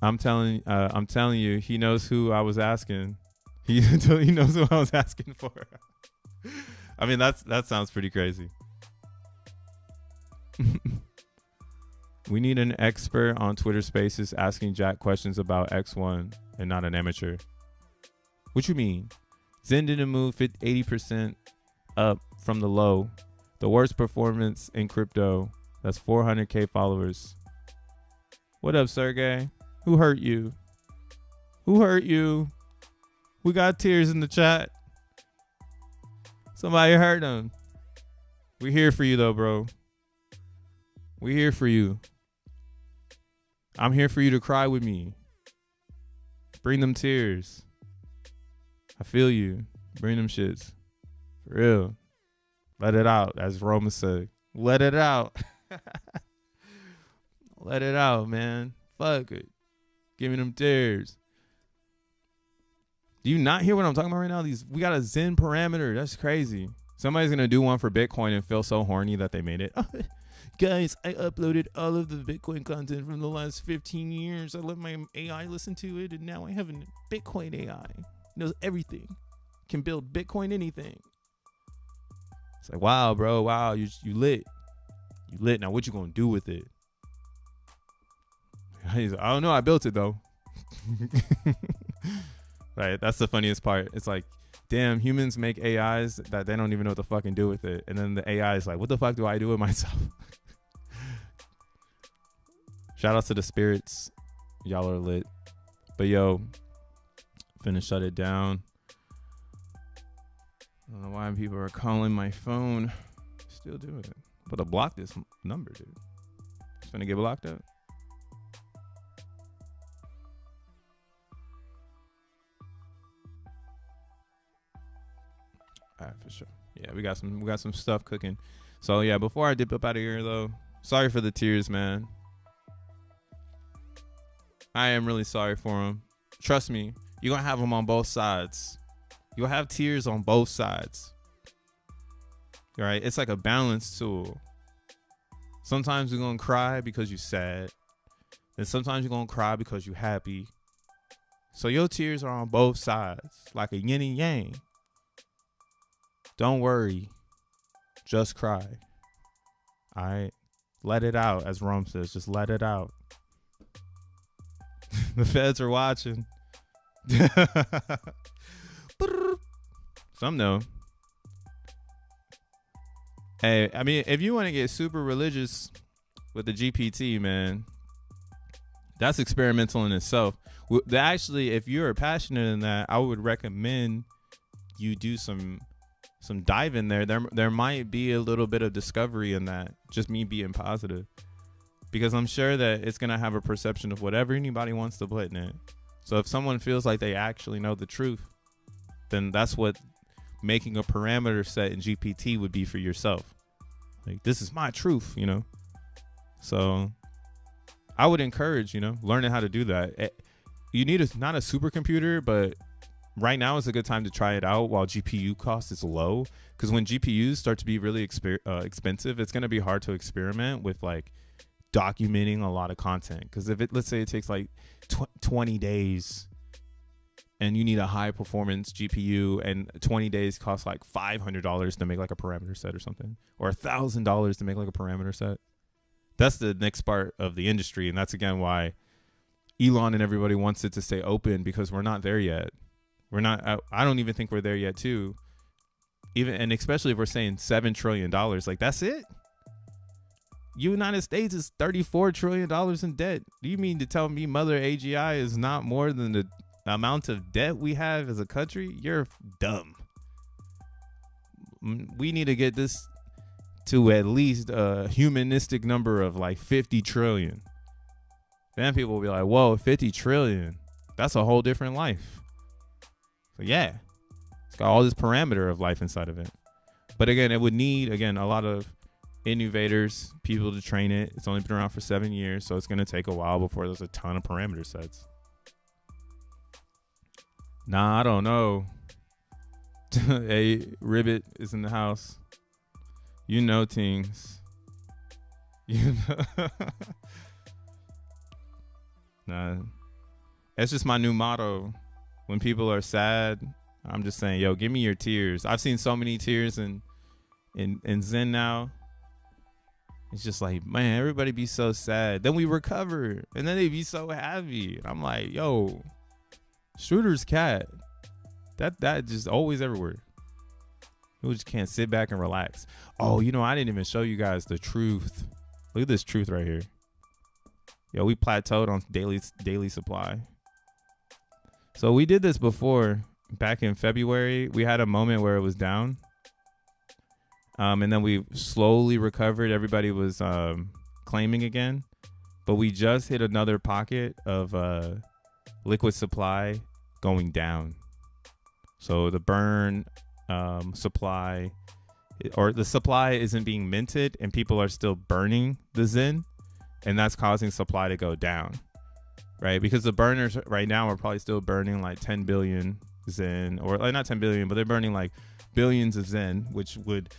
I'm telling you, he knows who I was asking. He knows who I was asking for. I mean, that sounds pretty crazy. We need an expert on Twitter Spaces asking Jack questions about X1 and not an amateur. What you mean? Zen didn't move 80% up from the low. The worst performance in crypto. That's 400K followers. What up, Sergey? Who hurt you? Who hurt you? We got tears in the chat. Somebody hurt him. We're here for you, though, bro. We're here for you. I'm here for you to cry with me. Bring them tears. I feel you. Bring them shits. For real. Let it out, as Roma said. Let it out. Let it out, man. Fuck it. Give me them tears. Do you not hear what I'm talking about right now? We got a Zen parameter. That's crazy. Somebody's going to do one for Bitcoin and feel so horny that they made it. Guys, I uploaded all of the Bitcoin content from the last 15 years. I let my AI listen to it, and now I have a Bitcoin AI. It knows everything. Can build Bitcoin anything. It's like, wow, bro. Wow, you lit. You lit. Now what you going to do with it? He's like, I don't know. I built it, though. Right. That's the funniest part. It's like, damn, humans make AIs that they don't even know what to fucking do with it. And then the AI is like, what the fuck do I do with myself? Shout out to the spirits. Y'all are lit. But yo, finna shut it down. I don't know why people are calling my phone. Still doing it. But to block this number, dude. It's gonna get blocked up. All right, for sure. Yeah, we got some stuff cooking. So yeah, before I dip up out of here though, sorry for the tears, man. I am really sorry for them. Trust me, you're gonna have them on both sides. You'll have tears on both sides. All right, it's like a balance tool. Sometimes you're gonna cry because you're sad, and sometimes you're gonna cry because you're happy. So your tears are on both sides, like a yin and yang. Don't worry. Just cry. All right. Let it out, as Rome says. Just let it out. The feds are watching. Some know. Hey, I mean, if you want to get super religious with the GPT, man, that's experimental in itself. Actually, if you're passionate in that, I would recommend you do some dive in there. There might be a little bit of discovery in that. Just me being positive, because I'm sure that it's gonna have a perception of whatever anybody wants to put in it. So if someone feels like they actually know the truth, then that's what making a parameter set in GPT would be for yourself. Like, this is my truth, you know? So I would encourage, learning how to do that. You need not a supercomputer, but right now is a good time to try it out while GPU cost is low. Because when GPUs start to be really expensive, it's going to be hard to experiment with like documenting a lot of content. Because let's say it takes like 20 days and you need a high performance GPU, and 20 days costs like $500 to make like a parameter set or something, or $1,000 to make like a parameter set. That's the next part of the industry. And that's again why Elon and everybody wants it to stay open, because we're not there yet. We're not, I don't even think we're there yet too. And especially if we're saying $7 trillion, like that's it. United States is $34 trillion in debt. Do you mean to tell me Mother AGI is not more than the amount of debt we have as a country? You're dumb. We need to get this to at least a humanistic number of like 50 trillion. Then people will be like, whoa, 50 trillion. That's a whole different life. So yeah, it's got all this parameter of life inside of it. But again, it would need, a lot of innovators, people to train it. It's only been around for 7 years, so it's going to take a while before there's a ton of parameter sets. Nah, I don't know. Hey, Ribbit is in the house. You know things. You know. Nah, it's just my new motto. When people are sad, I'm just saying, yo, give me your tears. I've seen so many tears in Zen now. It's just like, man, everybody be so sad. Then we recover, and then they be so happy. And I'm like, yo, Schroeder's cat. That just always everywhere. We just can't sit back and relax. Oh, I didn't even show you guys the truth. Look at this truth right here. Yo, we plateaued on daily supply. So we did this before. Back in February, we had a moment where it was down. And then we slowly recovered. Everybody was claiming again. But we just hit another pocket of liquid supply going down. So the burn supply, or the supply isn't being minted, and people are still burning the Zen, and that's causing supply to go down, right? Because the burners right now are probably still burning like 10 billion Zen, or like not 10 billion, but they're burning like billions of Zen, which would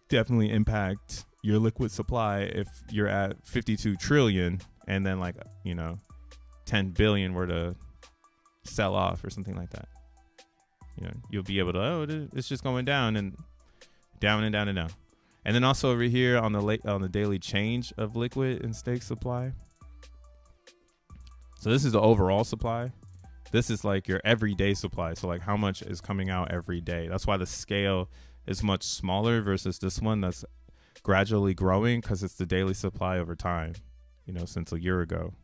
definitely impact your liquid supply if you're at 52 trillion and then 10 billion were to sell off or something like that. You'll be able to, it's just going down and down and down and down. And then also over here on the daily change of liquid and stake supply. So this is the overall supply. This is like your everyday supply. So like how much is coming out every day. That's why the scale is much smaller versus this one that's gradually growing, because it's the daily supply over time, since a year ago.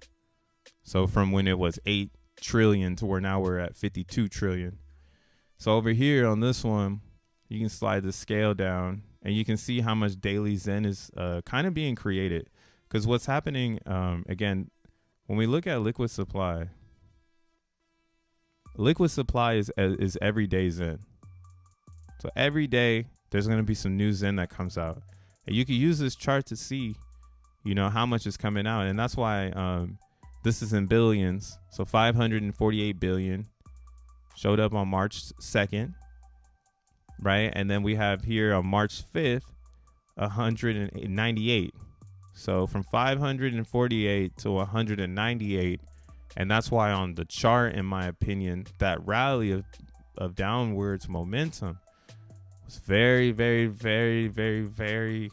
So from when it was 8 trillion to where now we're at 52 trillion. So over here on this one, you can slide the scale down and you can see how much daily Zen is kind of being created. Because what's happening, again, when we look at liquid supply is everyday Zen. So every day there's going to be some new Zen that comes out. And you can use this chart to see, how much is coming out. And that's why this is in billions. So 548 billion showed up on March 2nd, right? And then we have here on March 5th, 198. So from 548 to 198. And that's why on the chart, in my opinion, that rally of downwards momentum was very, very, very, very, very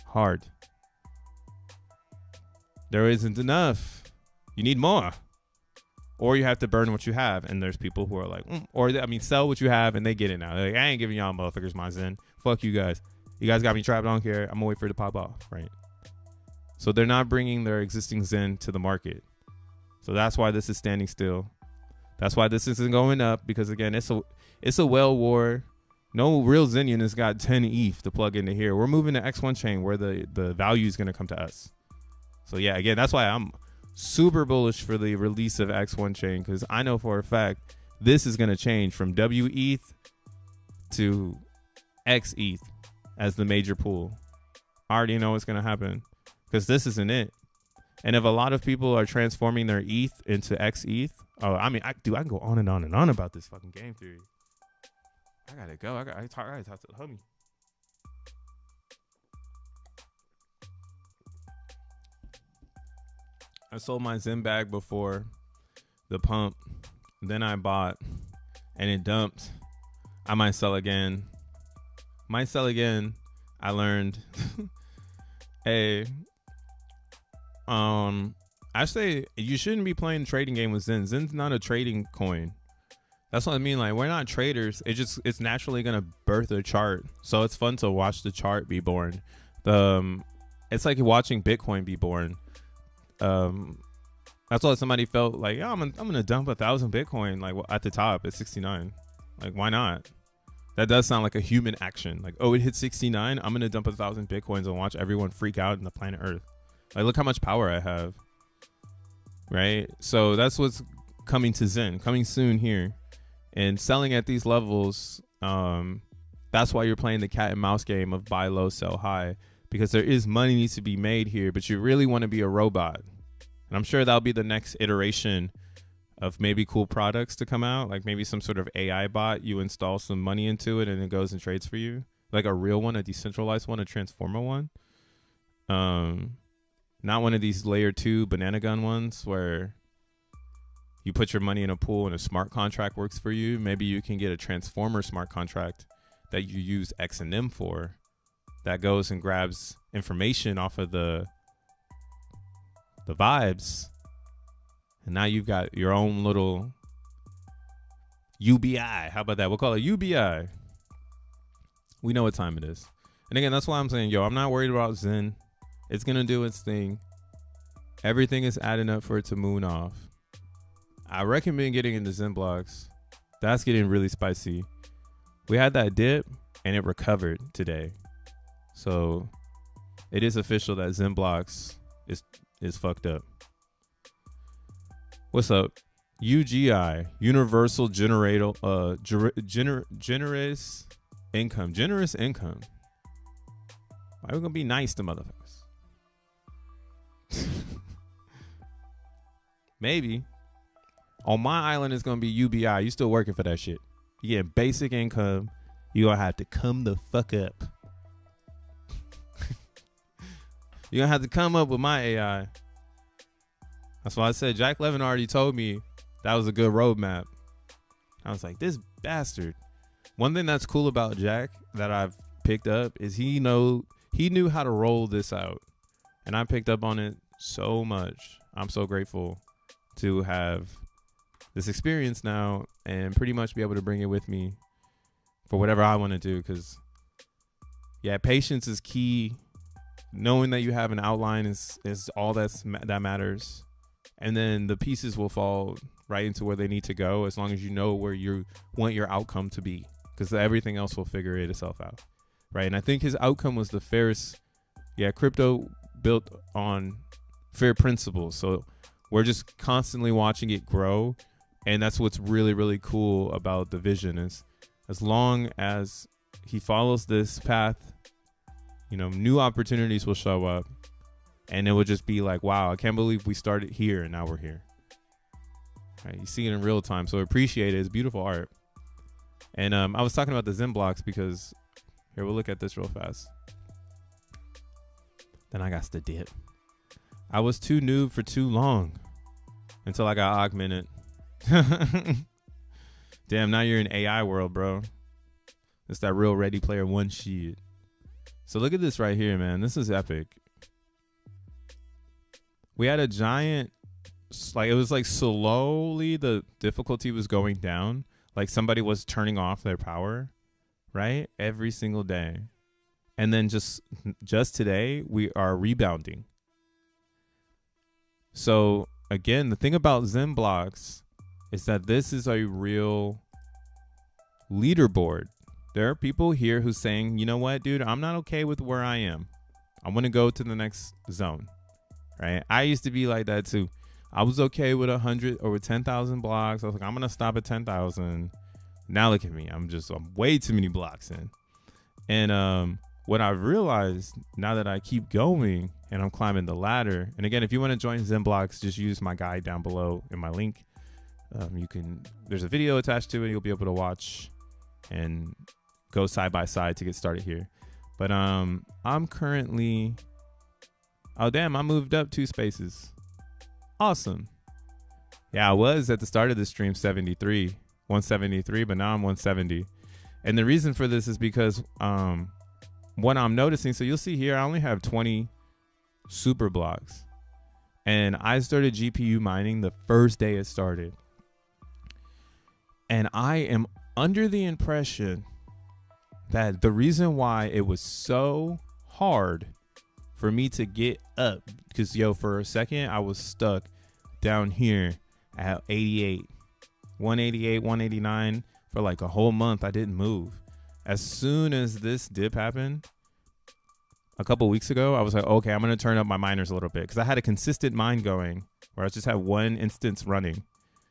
hard. There isn't enough. You need more. Or you have to burn what you have. And there's people who are like, sell what you have and they get it now. They're like, I ain't giving y'all motherfuckers my Zen. Fuck you guys. You guys got me trapped. I don't care. I'm gonna wait for it to pop off, right? So they're not bringing their existing Zen to the market. So that's why this is standing still. That's why this isn't going up, because again, it's a whale war. No real Zenian has got 10 ETH to plug into here. We're moving to X1 chain where the value is going to come to us. So yeah, again, that's why I'm super bullish for the release of X1 chain, because I know for a fact this is going to change from WETH to XETH as the major pool. I already know what's going to happen, because this isn't it. And if a lot of people are transforming their ETH into XETH, oh, I mean, I can go on and on and on about this fucking game theory. I gotta go. I gotta talk to the homie. I sold my Zen bag before the pump. Then I bought and it dumped. I might sell again. I learned. Hey, I say you shouldn't be playing trading game with Zen. Zen's not a trading coin. That's what I mean. Like, we're not traders. It's naturally gonna birth a chart. So it's fun to watch the chart be born. It's like watching Bitcoin be born. That's why somebody felt like, yeah, I'm gonna dump 1,000 Bitcoin like at the top at 69. Like, why not? That does sound like a human action. Like, oh, it hit 69. I'm gonna dump 1,000 Bitcoins and watch everyone freak out in the planet Earth. Like, look how much power I have. Right? So that's what's coming to Zen, coming soon here. And selling at these levels, that's why you're playing the cat and mouse game of buy low, sell high, because there is money needs to be made here, but you really want to be a robot. And I'm sure that'll be the next iteration of maybe cool products to come out, like maybe some sort of AI bot. You install some money into it and it goes and trades for you, like a real one, a decentralized one, a transformer one. Not one of these layer 2 banana gun ones where you put your money in a pool and a smart contract works for you. Maybe you can get a transformer smart contract that you use XNM for, that goes and grabs information off of the vibes. And now you've got your own little UBI. How about that? We'll call it UBI. We know what time it is. And again, that's why I'm saying, yo, I'm not worried about Zen. It's going to do its thing. Everything is adding up for it to moon off. I recommend getting into XENblocks. That's getting really spicy. We had that dip and it recovered today. So it is official that XENblocks is fucked up. What's up? UGI, Universal Generous Income. Generous income. Why are we gonna be nice to motherfuckers? Maybe. On my island, it's going to be UBI. You still working for that shit. You get basic income. You going to have to come the fuck up. You're going to have to come up with my AI. That's why I said Jack Levin already told me that was a good roadmap. I was like, this bastard. One thing that's cool about Jack that I've picked up is he knew how to roll this out. And I picked up on it so much. I'm so grateful to have this experience now and pretty much be able to bring it with me for whatever I want to do. Because, yeah, patience is key. Knowing that you have an outline is all that matters. And then the pieces will fall right into where they need to go as long as you know where you want your outcome to be. Because everything else will figure itself out. Right? And I think his outcome was the fairest. Yeah, crypto built on fair principles. So we're just constantly watching it grow. And that's what's really, really cool about the vision is as long as he follows this path, you know, new opportunities will show up and it will just be like, wow, I can't believe we started here and now we're here. Right? You see it in real time. So appreciate it. It's beautiful art. And I was talking about the XENblocks because here, we'll look at this real fast. Then I got to dip. I was too noob for too long until I got augmented. Damn, now you're in AI world, bro. It's that real Ready Player One shit. So look at this right here, man. This is epic. We had a giant, like it was like slowly the difficulty was going down. Like somebody was turning off their power, right? Every single day. And then just today, we are rebounding. So again, the thing about XENblocks is that this is a real leaderboard. There are people here who's saying, you know what, dude, I'm not okay with where I am. I want to go to the next zone, right? I used to be like that too. I was okay with 100 or with 10,000 blocks. I was like, I'm going to stop at 10,000. Now look at me. I'm way too many blocks in. And what I've realized now that I keep going and I'm climbing the ladder, and again, if you want to join XENblocks, just use my guide down below in my link. There's a video attached to it. You'll be able to watch and go side by side to get started here. But I'm currently, oh damn, I moved up 2 spaces. Awesome. Yeah, I was at the start of the stream 173, but now I'm 170. And the reason for this is because what I'm noticing, so you'll see here, I only have 20 super blocks. And I started GPU mining the first day it started. And I am under the impression that the reason why it was so hard for me to get up, because for a second I was stuck down here at 88, 188, 189 for like a whole month. I didn't move. As soon as this dip happened a couple weeks ago, I was like, okay, I'm going to turn up my miners a little bit, because I had a consistent mine going where I just had one instance running.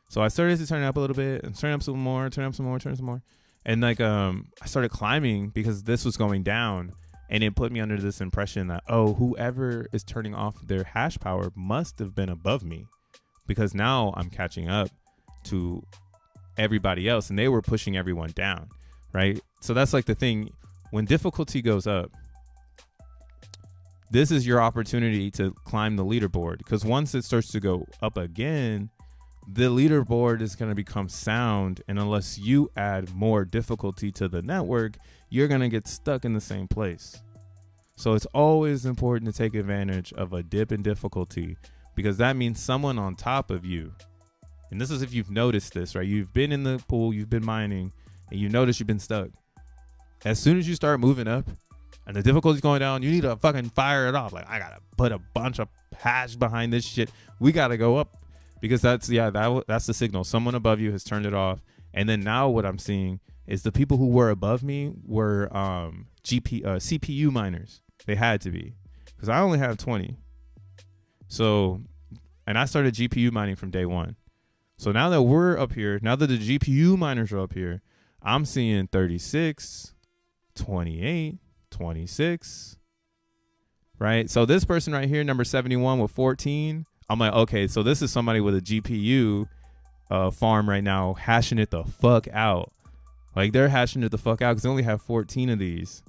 So I started to turn it up a little bit and turn up some more, turn up some more, turn some more. And like, I started climbing because this was going down, and it put me under this impression that, oh, whoever is turning off their hash power must have been above me, because now I'm catching up to everybody else and they were pushing everyone down. Right. So that's like the thing. When difficulty goes up, this is your opportunity to climb the leaderboard, because once it starts to go up again, the leaderboard is going to become sound, and unless you add more difficulty to the network, you're going to get stuck in the same place. So it's always important to take advantage of a dip in difficulty, because that means someone on top of you. And this is if you've noticed this, right? You've been in the pool, you've been mining, and you notice you've been stuck. As soon as you start moving up and the difficulty's going down, you need to fucking fire it off. Like, I got to put a bunch of hash behind this shit. We got to go up. Because that's the signal. Someone above you has turned it off. And then now what I'm seeing is the people who were above me were CPU miners. They had to be, because I only have 20. So, and I started GPU mining from day one. So now that we're up here, now that the GPU miners are up here, I'm seeing 36, 28, 26, right? So this person right here, number 71 with 14, I'm like, okay, so this is somebody with a GPU farm right now, hashing it the fuck out. Like, they're hashing it the fuck out because they only have 14 of these,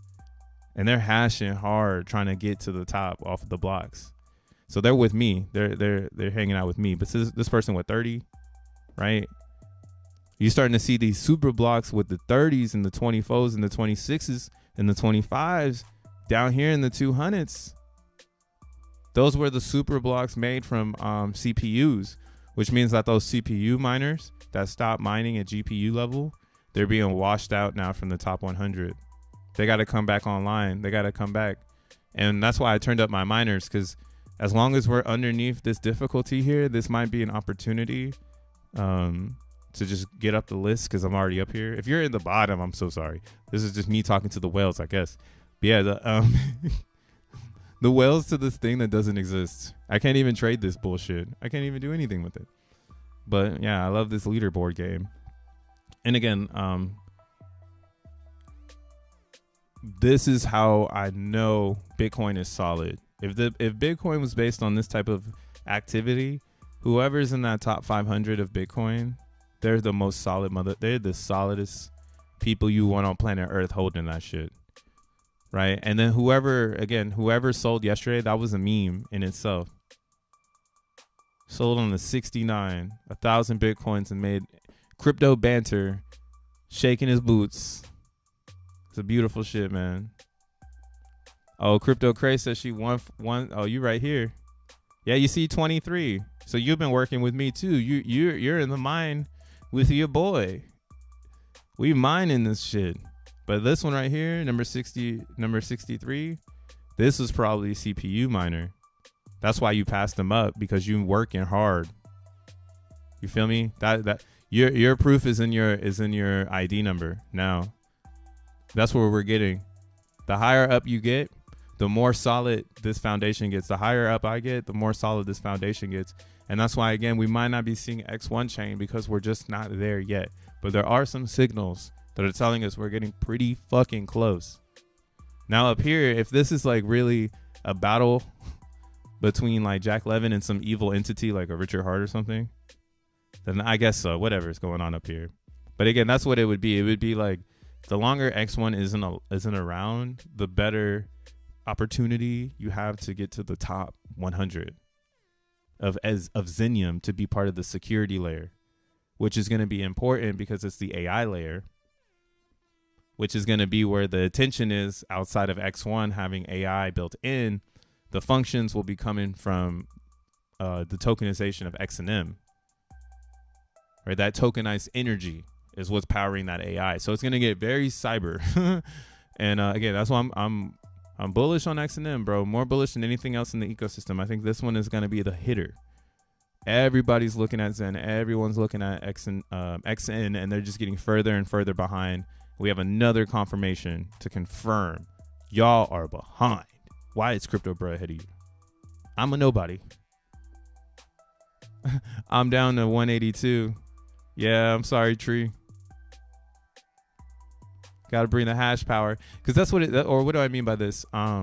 and they're hashing hard trying to get to the top off of the blocks. So they're with me. They're hanging out with me. But this person with 30, right? You're starting to see these super blocks with the 30s and the 24s and the 26s and the 25s down here in the 200s. Those were the super blocks made from CPUs, which means that those CPU miners that stopped mining at GPU level, they're being washed out now from the top 100. They got to come back online. They got to come back. And that's why I turned up my miners, because as long as we're underneath this difficulty here, this might be an opportunity to just get up the list, because I'm already up here. If you're in the bottom, I'm so sorry. This is just me talking to the whales, I guess. But yeah, the whales to this thing that doesn't exist. I can't even trade this bullshit. I can't even do anything with it. But yeah, I love this leaderboard game. And again, this is how I know Bitcoin is solid. If Bitcoin was based on this type of activity, whoever's in that top 500 of Bitcoin, they're the most solid they're the solidest people you want on planet Earth holding that shit. Right. And then whoever sold yesterday, that was a meme in itself. Sold on the 69, 1,000 Bitcoins, and made crypto banter, shaking his boots. It's a beautiful shit, man. Oh, Crypto Cray says she won. Oh, you right here. Yeah, you see 23. So you've been working with me too. You're in the mine with your boy. We mining this shit. But this one right here, number 63, this was probably a CPU miner. That's why you passed them up, because you working hard. You feel me? That your proof is in your ID number now. That's where we're getting. The higher up you get, the more solid this foundation gets. The higher up I get, the more solid this foundation gets. And that's why, again, we might not be seeing X1 chain because we're just not there yet. But there are some signals that are telling us we're getting pretty fucking close. Now up here, if this is like really a battle between like Jack Levin and some evil entity like a Richard Hart or something, then I guess so. Whatever is going on up here. But again, that's what it would be. It would be like the longer X1 isn't around, the better opportunity you have to get to the top 100 of Xenium to be part of the security layer, which is going to be important because it's the AI layer, which is going to be where the attention is. Outside of X1 having AI built in, the functions will be coming from the tokenization of XNM, right? That tokenized energy is what's powering that AI. So it's going to get very cyber. And again, that's why I'm bullish on XNM, bro. More bullish than anything else in the ecosystem. I think this one is going to be the hitter. Everybody's looking at Zen. Everyone's looking at XN, and they're just getting further and further behind. We have another confirmation to confirm y'all are behind. Why is Crypto Bro ahead of you? I'm a nobody. I'm down to 182. Yeah, I'm sorry, Tree. Got to bring the hash power, because that's what it, or what do I mean by this? The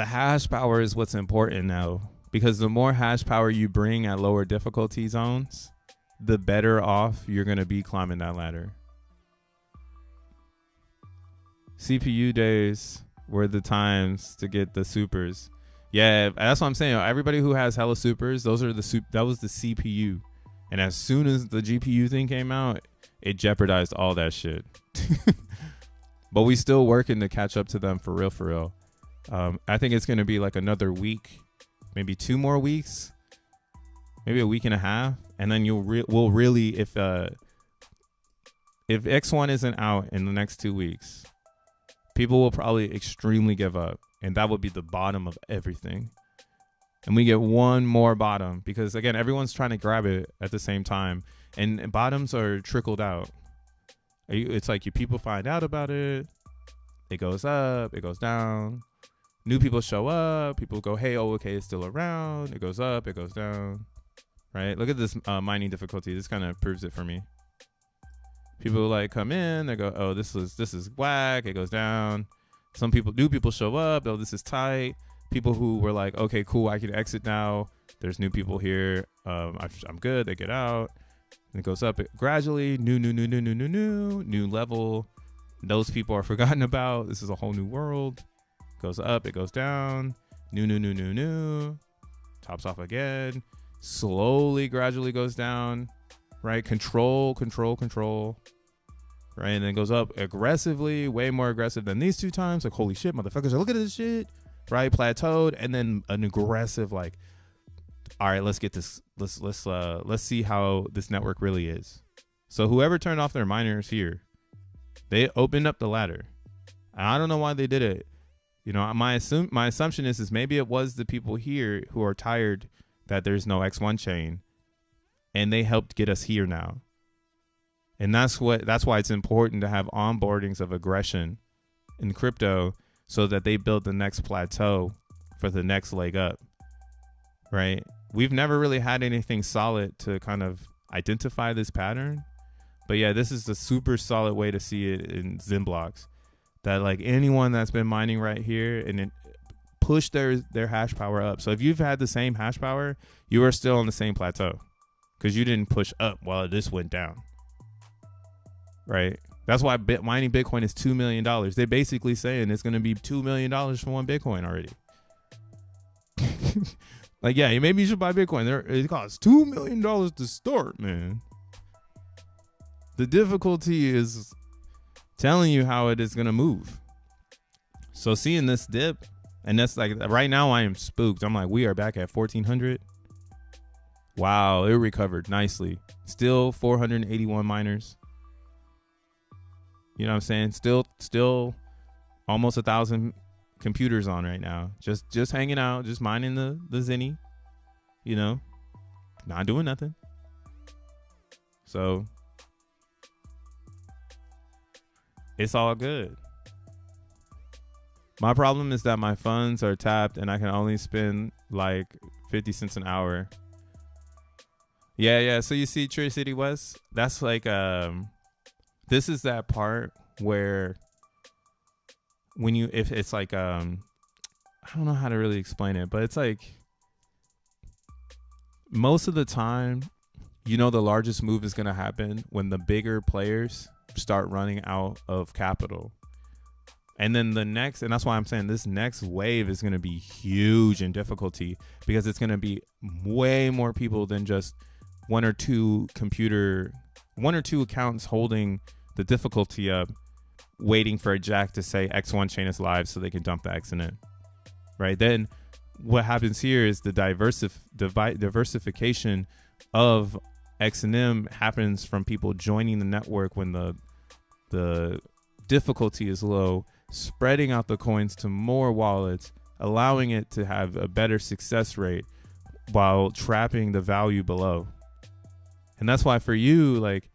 hash power is what's important now, because the more hash power you bring at lower difficulty zones, the better off you're going to be climbing that ladder. CPU days were the times to get the supers. Yeah, that's what I'm saying. Everybody who has hella supers, those are that was the CPU. And as soon as the GPU thing came out, it jeopardized all that shit. But we still working to catch up to them for real, for real. I think it's going to be like another week, maybe 2 more weeks, maybe a week and a half. And then we'll really, if X1 isn't out in the next 2 weeks, people will probably extremely give up. And that would be the bottom of everything. And we get one more bottom, because again, everyone's trying to grab it at the same time, and bottoms are trickled out. It's like people find out about it, it goes up, it goes down, new people show up, people go, hey, oh, okay, it's still around, it goes up, it goes down, right? Look at this mining difficulty. This kind of proves it for me. People like come in, they go, oh, this is whack, it goes down. Some people, new people show up, oh, this is tight. People who were like, okay, cool, I can exit now. There's new people here. I'm good. They get out. And it goes up gradually. New level. Those people are forgotten about. This is a whole new world. Goes up. It goes down. New. Tops off again. Slowly, gradually goes down. Right? Control. Right? And then goes up aggressively. Way more aggressive than these 2 times. Like, holy shit, motherfuckers. Look at this shit. Right, plateaued, and then an aggressive like, all right, let's get this, let's see how this network really is. So whoever turned off their miners here, they opened up the ladder. I don't know why they did it. You know, my assumption is maybe it was the people here who are tired that there's no X1 chain, and they helped get us here now. And that's why it's important to have onboardings of aggression in crypto, so that they build the next plateau for the next leg up, right? We've never really had anything solid to kind of identify this pattern. But yeah, this is the super solid way to see it in XENblocks. That like anyone that's been mining right here and it push their hash power up. So if you've had the same hash power, you are still on the same plateau because you didn't push up while this went down, right? That's why mining Bitcoin is $2 million. They're basically saying it's going to be $2 million for one Bitcoin already. Like, yeah, maybe you should buy Bitcoin. It costs $2 million to start, man. The difficulty is telling you how it is going to move. So seeing this dip, and that's like, right now I am spooked. I'm like, we are back at 1400. Wow, it recovered nicely. Still 481 miners. You know what I'm saying? Still almost 1,000 computers on right now. Just hanging out, just mining the Xeni, you know, not doing nothing. So it's all good. My problem is that my funds are tapped and I can only spend like 50 cents an hour. Yeah. So you see Tree City West? That's like this is that part where when you if it's like I don't know how to really explain it, but it's like most of the time, you know, the largest move is going to happen when the bigger players start running out of capital. And then the next, and that's why I'm saying this next wave is going to be huge in difficulty, because it's going to be way more people than just one or two accounts holding the difficulty up, waiting for a jack to say X1 chain is live so they can dump the X in it. Right? Then what happens here is the diversification of X&M happens from people joining the network when the difficulty is low, spreading out the coins to more wallets, allowing it to have a better success rate while trapping the value below. And that's why for you, like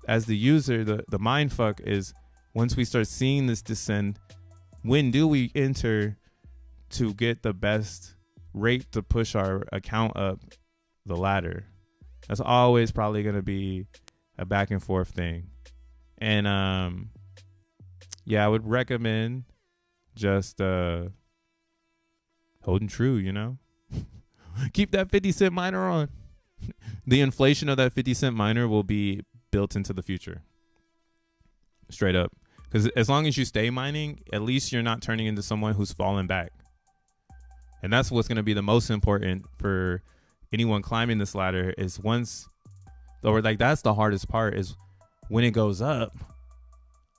as the user, the mind fuck is once we start seeing this descend, when do we enter to get the best rate to push our account up the ladder? That's always probably going to be a back and forth thing. And yeah, I would recommend just holding true, you know? Keep that 50 cent miner on. The inflation of that 50 cent miner will be built into the future. Straight up. Because as long as you stay mining, at least you're not turning into someone who's falling back. And that's what's going to be the most important for anyone climbing this ladder is once, or like that's the hardest part is when it goes up,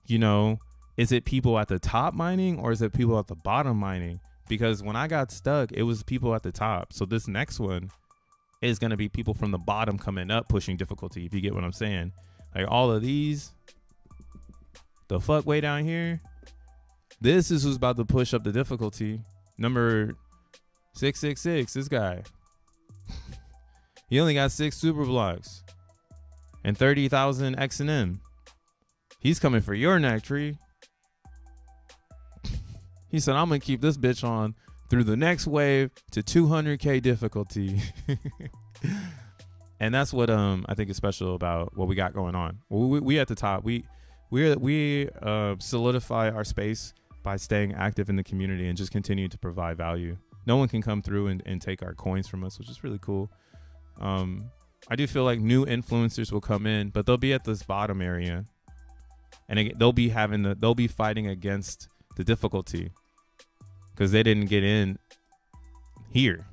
you know, is it people at the top mining or is it people at the bottom mining? Because when I got stuck, it was people at the top. So this next one is going to be people from the bottom coming up pushing difficulty, if you get what I'm saying. Like all of these, the fuck way down here, this is who's about to push up the difficulty. Number 666, this guy. He only got 6 super blocks and 30,000 X&M. He's coming for your neck, Tree. He said, I'm going to keep this bitch on through the next wave to 200K difficulty. And that's what I think is special about what we got going on. We at the top, we solidify our space by staying active in the community and just continue to provide value. No one can come through and take our coins from us, which is really cool. I do feel like new influencers will come in, but they'll be at this bottom area, and they'll be fighting against the difficulty because they didn't get in here.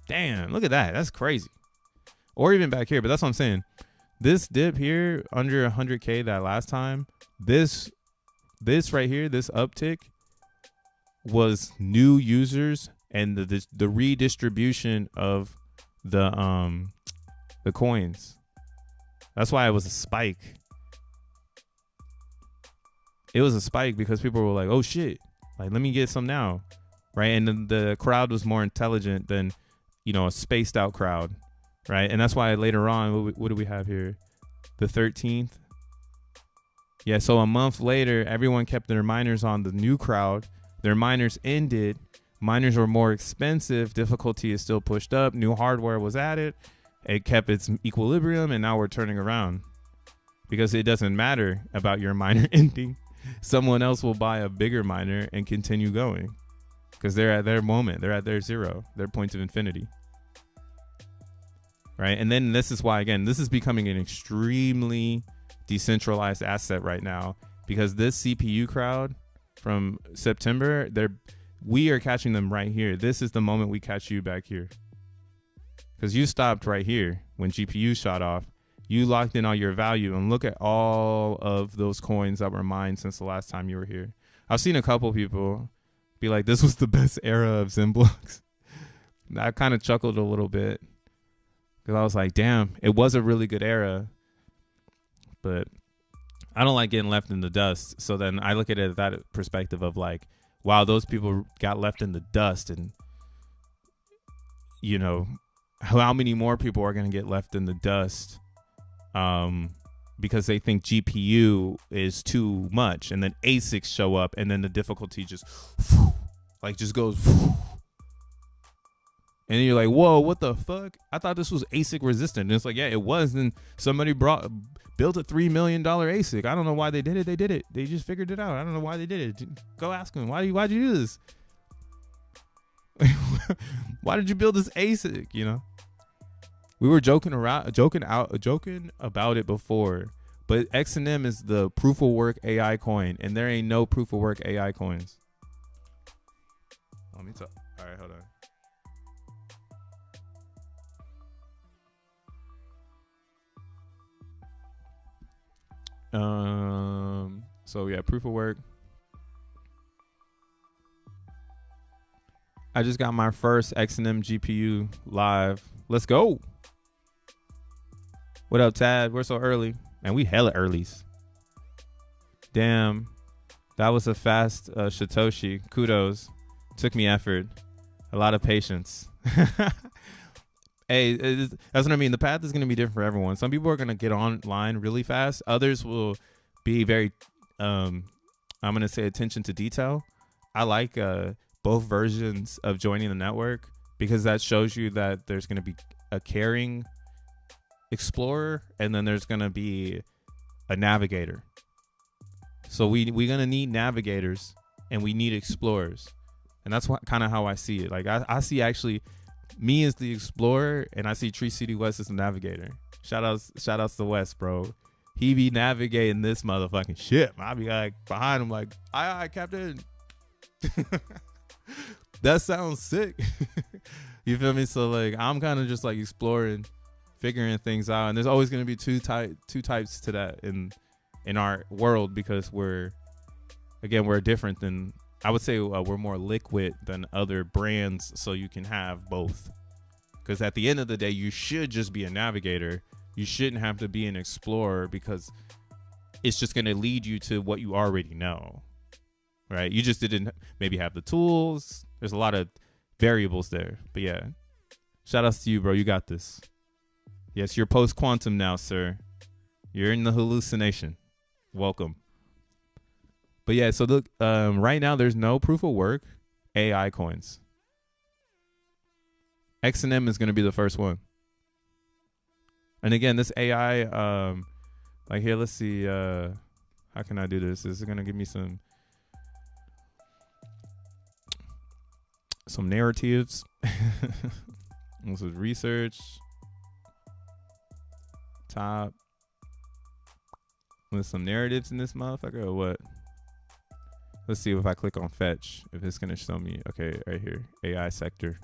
Damn, look at that. That's crazy. Or even back here, but that's what I'm saying. This dip here under 100K that last time, this right here, this uptick was new users and the redistribution of the coins. That's why it was a spike. It was a spike because people were like, oh shit, like let me get some now, right? And the crowd was more intelligent than, you know, a spaced out crowd, right? And that's why later on, what do we have here? The 13th. Yeah, so a month later, everyone kept their miners on the new crowd. Their miners ended. Miners were more expensive. Difficulty is still pushed up. New hardware was added. It kept its equilibrium, and now we're turning around because it doesn't matter about your miner ending. Someone else will buy a bigger miner and continue going because they're at their moment. They're at their zero, their point of infinity. Right. And then this is why, again, this is becoming an extremely decentralized asset right now because this CPU crowd from September, we are catching them right here. This is the moment we catch you back here because you stopped right here when GPU shot off. You locked in all your value and look at all of those coins that were mined since the last time you were here. I've seen a couple people be like, this was the best era of XENblocks. I kind of chuckled a little bit because I was like, damn, it was a really good era. But I don't like getting left in the dust. So then I look at it that perspective of like, wow, those people got left in the dust, and you know, how many more people are going to get left in the dust because they think GPU is too much, and then ASICs show up, and then the difficulty just like just goes and you're like, whoa, what the fuck? I thought this was ASIC resistant. And it's like, yeah, it was. And somebody built a $3 million ASIC. I don't know why they did it. They did it. They just figured it out. I don't know why they did it. Go ask them. Why'd you do this? Why did you build this ASIC? You know, we were joking about it before, but XNM is the proof of work AI coin, and there ain't no proof of work AI coins. Let me talk. All right, hold on. So yeah, proof of work. I just got my first XNM GPU live. Let's go. What up, Tad? We're so early. And we hella earlies. Damn. That was a fast Satoshi. Kudos. Took me effort. A lot of patience. Hey, that's what I mean. The path is going to be different for everyone. Some people are going to get online really fast. Others will be very, I'm going to say, attention to detail. I like both versions of joining the network because that shows you that there's going to be a caring explorer and then there's going to be a navigator. So we're going to need navigators and we need explorers. And that's kind of how I see it. Like I see actually me as the explorer and I see Tree City West as the navigator. Shout outs to West, bro. He be navigating this motherfucking ship. I be like behind him like, aye, Captain. That sounds sick. You feel me? So like I'm kind of just like exploring, figuring things out, and there's always going to be two types to that in our world because we're different than, I would say we're more liquid than other brands, so you can have both. Because at the end of the day, you should just be a navigator. You shouldn't have to be an explorer because it's just going to lead you to what you already know. Right? You just didn't maybe have the tools. There's a lot of variables there. But yeah, shout outs to you, bro. You got this. Yes, you're post-quantum now, sir. You're in the hallucination. Welcome. But yeah, so look, right now there's no proof of work AI coins. XNM is going to be the first one. And again, this AI, like here, let's see. How can I do this? Is it going to give me some narratives? This is research. Top. With some narratives in this motherfucker or what? Let's see if I click on fetch, if it's going to show me. Okay, right here. AI sector.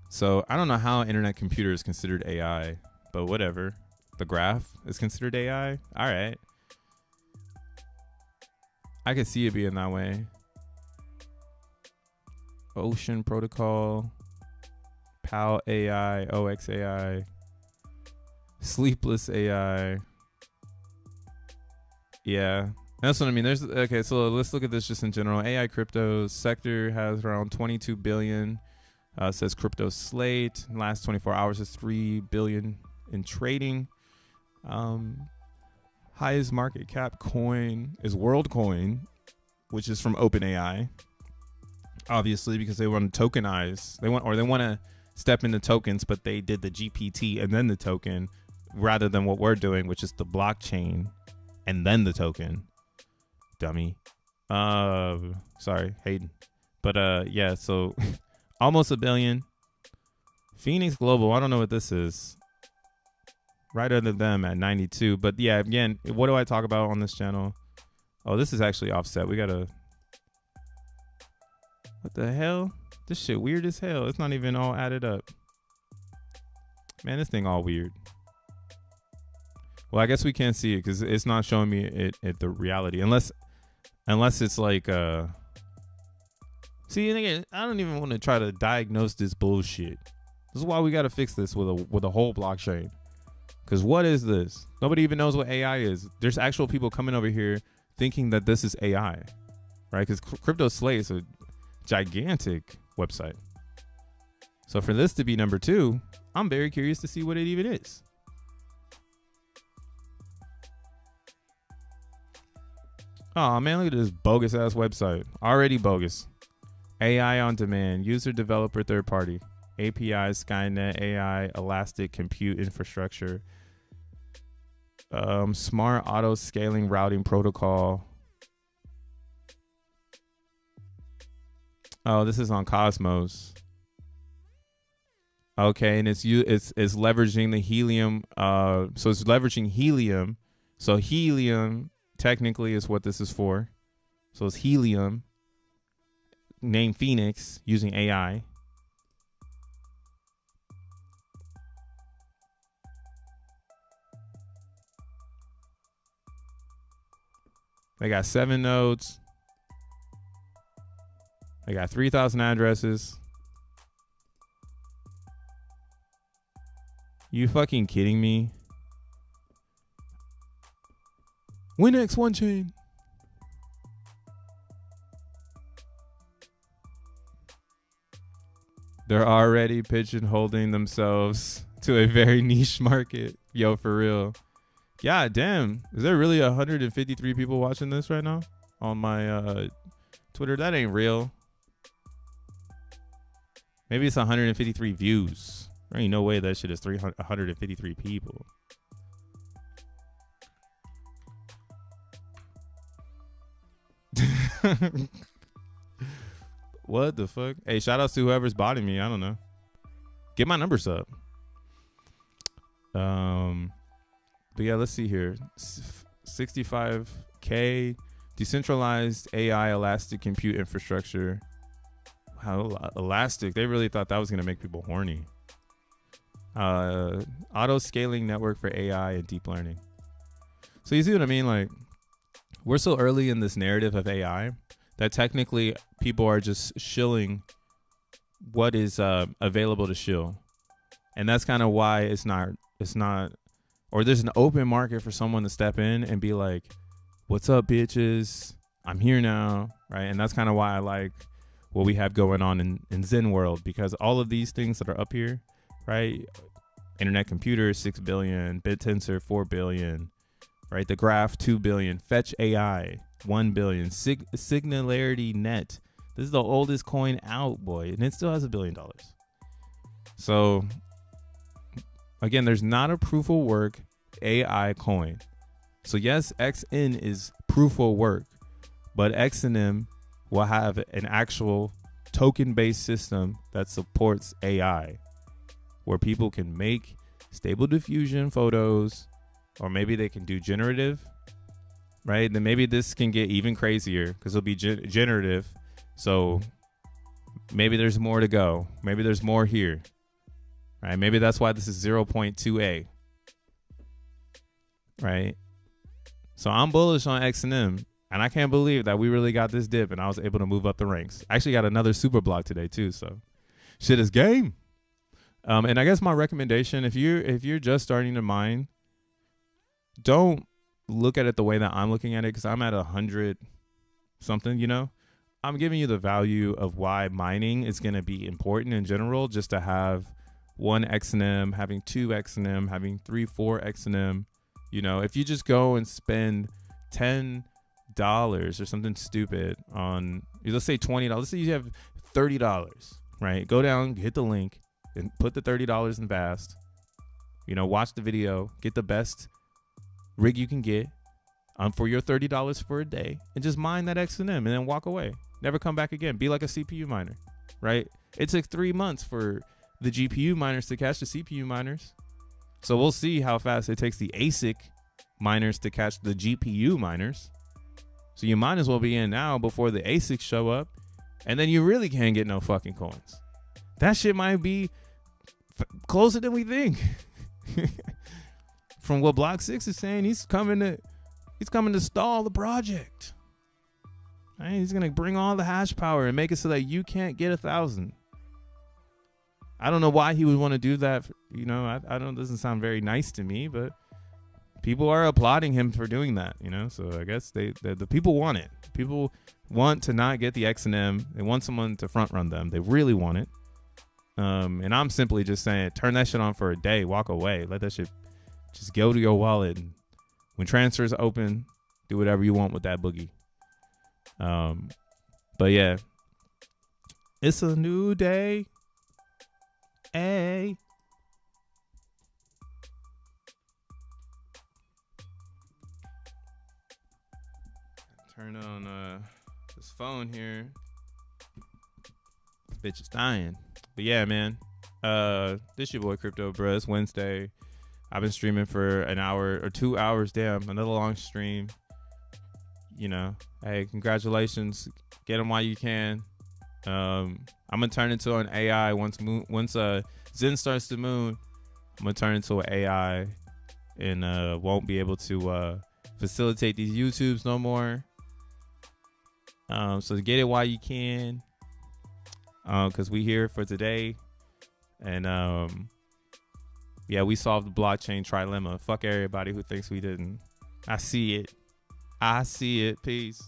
So I don't know how internet computer is considered AI, but whatever. The graph is considered AI. All right. I could see it being that way. Ocean protocol, PAL AI, OX AI, sleepless AI. Yeah, that's what I mean. Okay, so let's look at this just in general. AI crypto sector has around 22 billion. Says crypto slate. Last 24 hours is 3 billion in trading. Highest market cap coin is WorldCoin, which is from OpenAI. Obviously, because they want to tokenize. They want to step into tokens, but they did the GPT and then the token, rather than what we're doing, which is the blockchain and then the token. Dummy. Sorry, Hayden. But yeah, so almost a billion. Phoenix Global, I don't know what this is. Right under them at 92. But yeah, again, what do I talk about on this channel? Oh, this is actually offset. We gotta. What the hell? This shit weird as hell. It's not even all added up. Man, this thing all weird. Well, I guess we can't see it because it's not showing me it the reality. Unless it's like see, again, I don't even want to try to diagnose this bullshit. This is why we got to fix this with a whole blockchain. Because what is this? Nobody even knows what AI is. There's actual people coming over here thinking that this is AI, right? Because Crypto Slate is a gigantic website. So for this to be number 2, I'm very curious to see what it even is. Oh man, look at this bogus ass website. Already bogus. AI on demand, user developer third party, API, Skynet, AI, elastic compute infrastructure, smart auto scaling routing protocol. Oh, this is on Cosmos. Okay, and it's leveraging the helium. So it's leveraging helium. So helium technically is what this is for. So it's helium named Phoenix using AI. They got 7 nodes. They got 3,000 addresses. You fucking kidding me? WinX one chain. They're already pigeonholing themselves to a very niche market. Yo, for real. God damn. Is there really 153 people watching this right now on my Twitter? That ain't real. Maybe it's 153 views. There ain't no way that shit is 153 people. What the fuck? Hey, shout outs to whoever's botting me. I don't know. Get my numbers up. But yeah, let's see here. 65K decentralized AI elastic compute infrastructure. Wow, elastic. They really thought that was gonna make people horny. Auto scaling network for AI and deep learning. So you see what I mean? Like, we're so early in this narrative of AI that technically people are just shilling what is available to shill. And that's kind of why it's not, or there's an open market for someone to step in and be like, what's up, bitches? I'm here now, right? And that's kind of why I like what we have going on in Zen world, because all of these things that are up here, right? Internet computer, 6 billion, BitTensor, 4 billion, right? The graph, 2 billion, Fetch AI, 1 billion, Signalarity Net. This is the oldest coin out, boy, and it still has $1 billion. So again, there's not a proof of work AI coin. So yes, XN is proof of work, but XNM will have an actual token-based system that supports AI, where people can make stable diffusion photos, or maybe they can do generative, right? Then maybe this can get even crazier because it'll be generative. So maybe there's more to go. Maybe there's more here, right? Maybe that's why this is 0.2A, right? So I'm bullish on XNM, and I can't believe that we really got this dip and I was able to move up the ranks. I actually got another super block today too, so shit is game. And I guess my recommendation, if you're just starting to mine, don't look at it the way that I'm looking at it, because I'm at 100 something, you know. I'm giving you the value of why mining is going to be important in general, just to have 1 XNM, having 2 XNM, having 3, 4 XNM. You know, if you just go and spend $10 or something stupid on, let's say $20, let's say you have $30, right? Go down, hit the link, and put the $30 in Vast. You know, watch the video, get the best rig you can get for your $30 for a day, and just mine that XNM and then walk away. Never come back again. Be like a CPU miner, right? It took 3 months for the GPU miners to catch the CPU miners. So we'll see how fast it takes the ASIC miners to catch the GPU miners. So you might as well be in now before the ASICs show up, and then you really can't get no fucking coins. That shit might be closer than we think. From what Block 6 is saying, he's coming to stall the project. Right? He's gonna bring all the hash power and make it so that you can't get 1,000. I don't know why he would want to do that. You know, I don't. Doesn't sound very nice to me, but people are applauding him for doing that. You know, so I guess the people want it. People want to not get the XNM. They want someone to front run them. They really want it. And I'm simply just saying, turn that shit on for a day, walk away, let that shit just go to your wallet. And when transfers open, do whatever you want with that boogie. But yeah, it's a new day. Hey. Turn on this phone here. Bitch is dying. But yeah, man. This your boy Crypto Bruh. It's Wednesday. I've been streaming for an hour or 2 hours. Damn, another long stream. You know, hey, congratulations. Get them while you can. I'm gonna turn into an AI once Zen starts to moon. I'm gonna turn into an AI and won't be able to facilitate these YouTubes no more. So get it while you can. Because we here for today. And yeah, we solved the blockchain trilemma. Fuck everybody who thinks we didn't. I see it. Peace.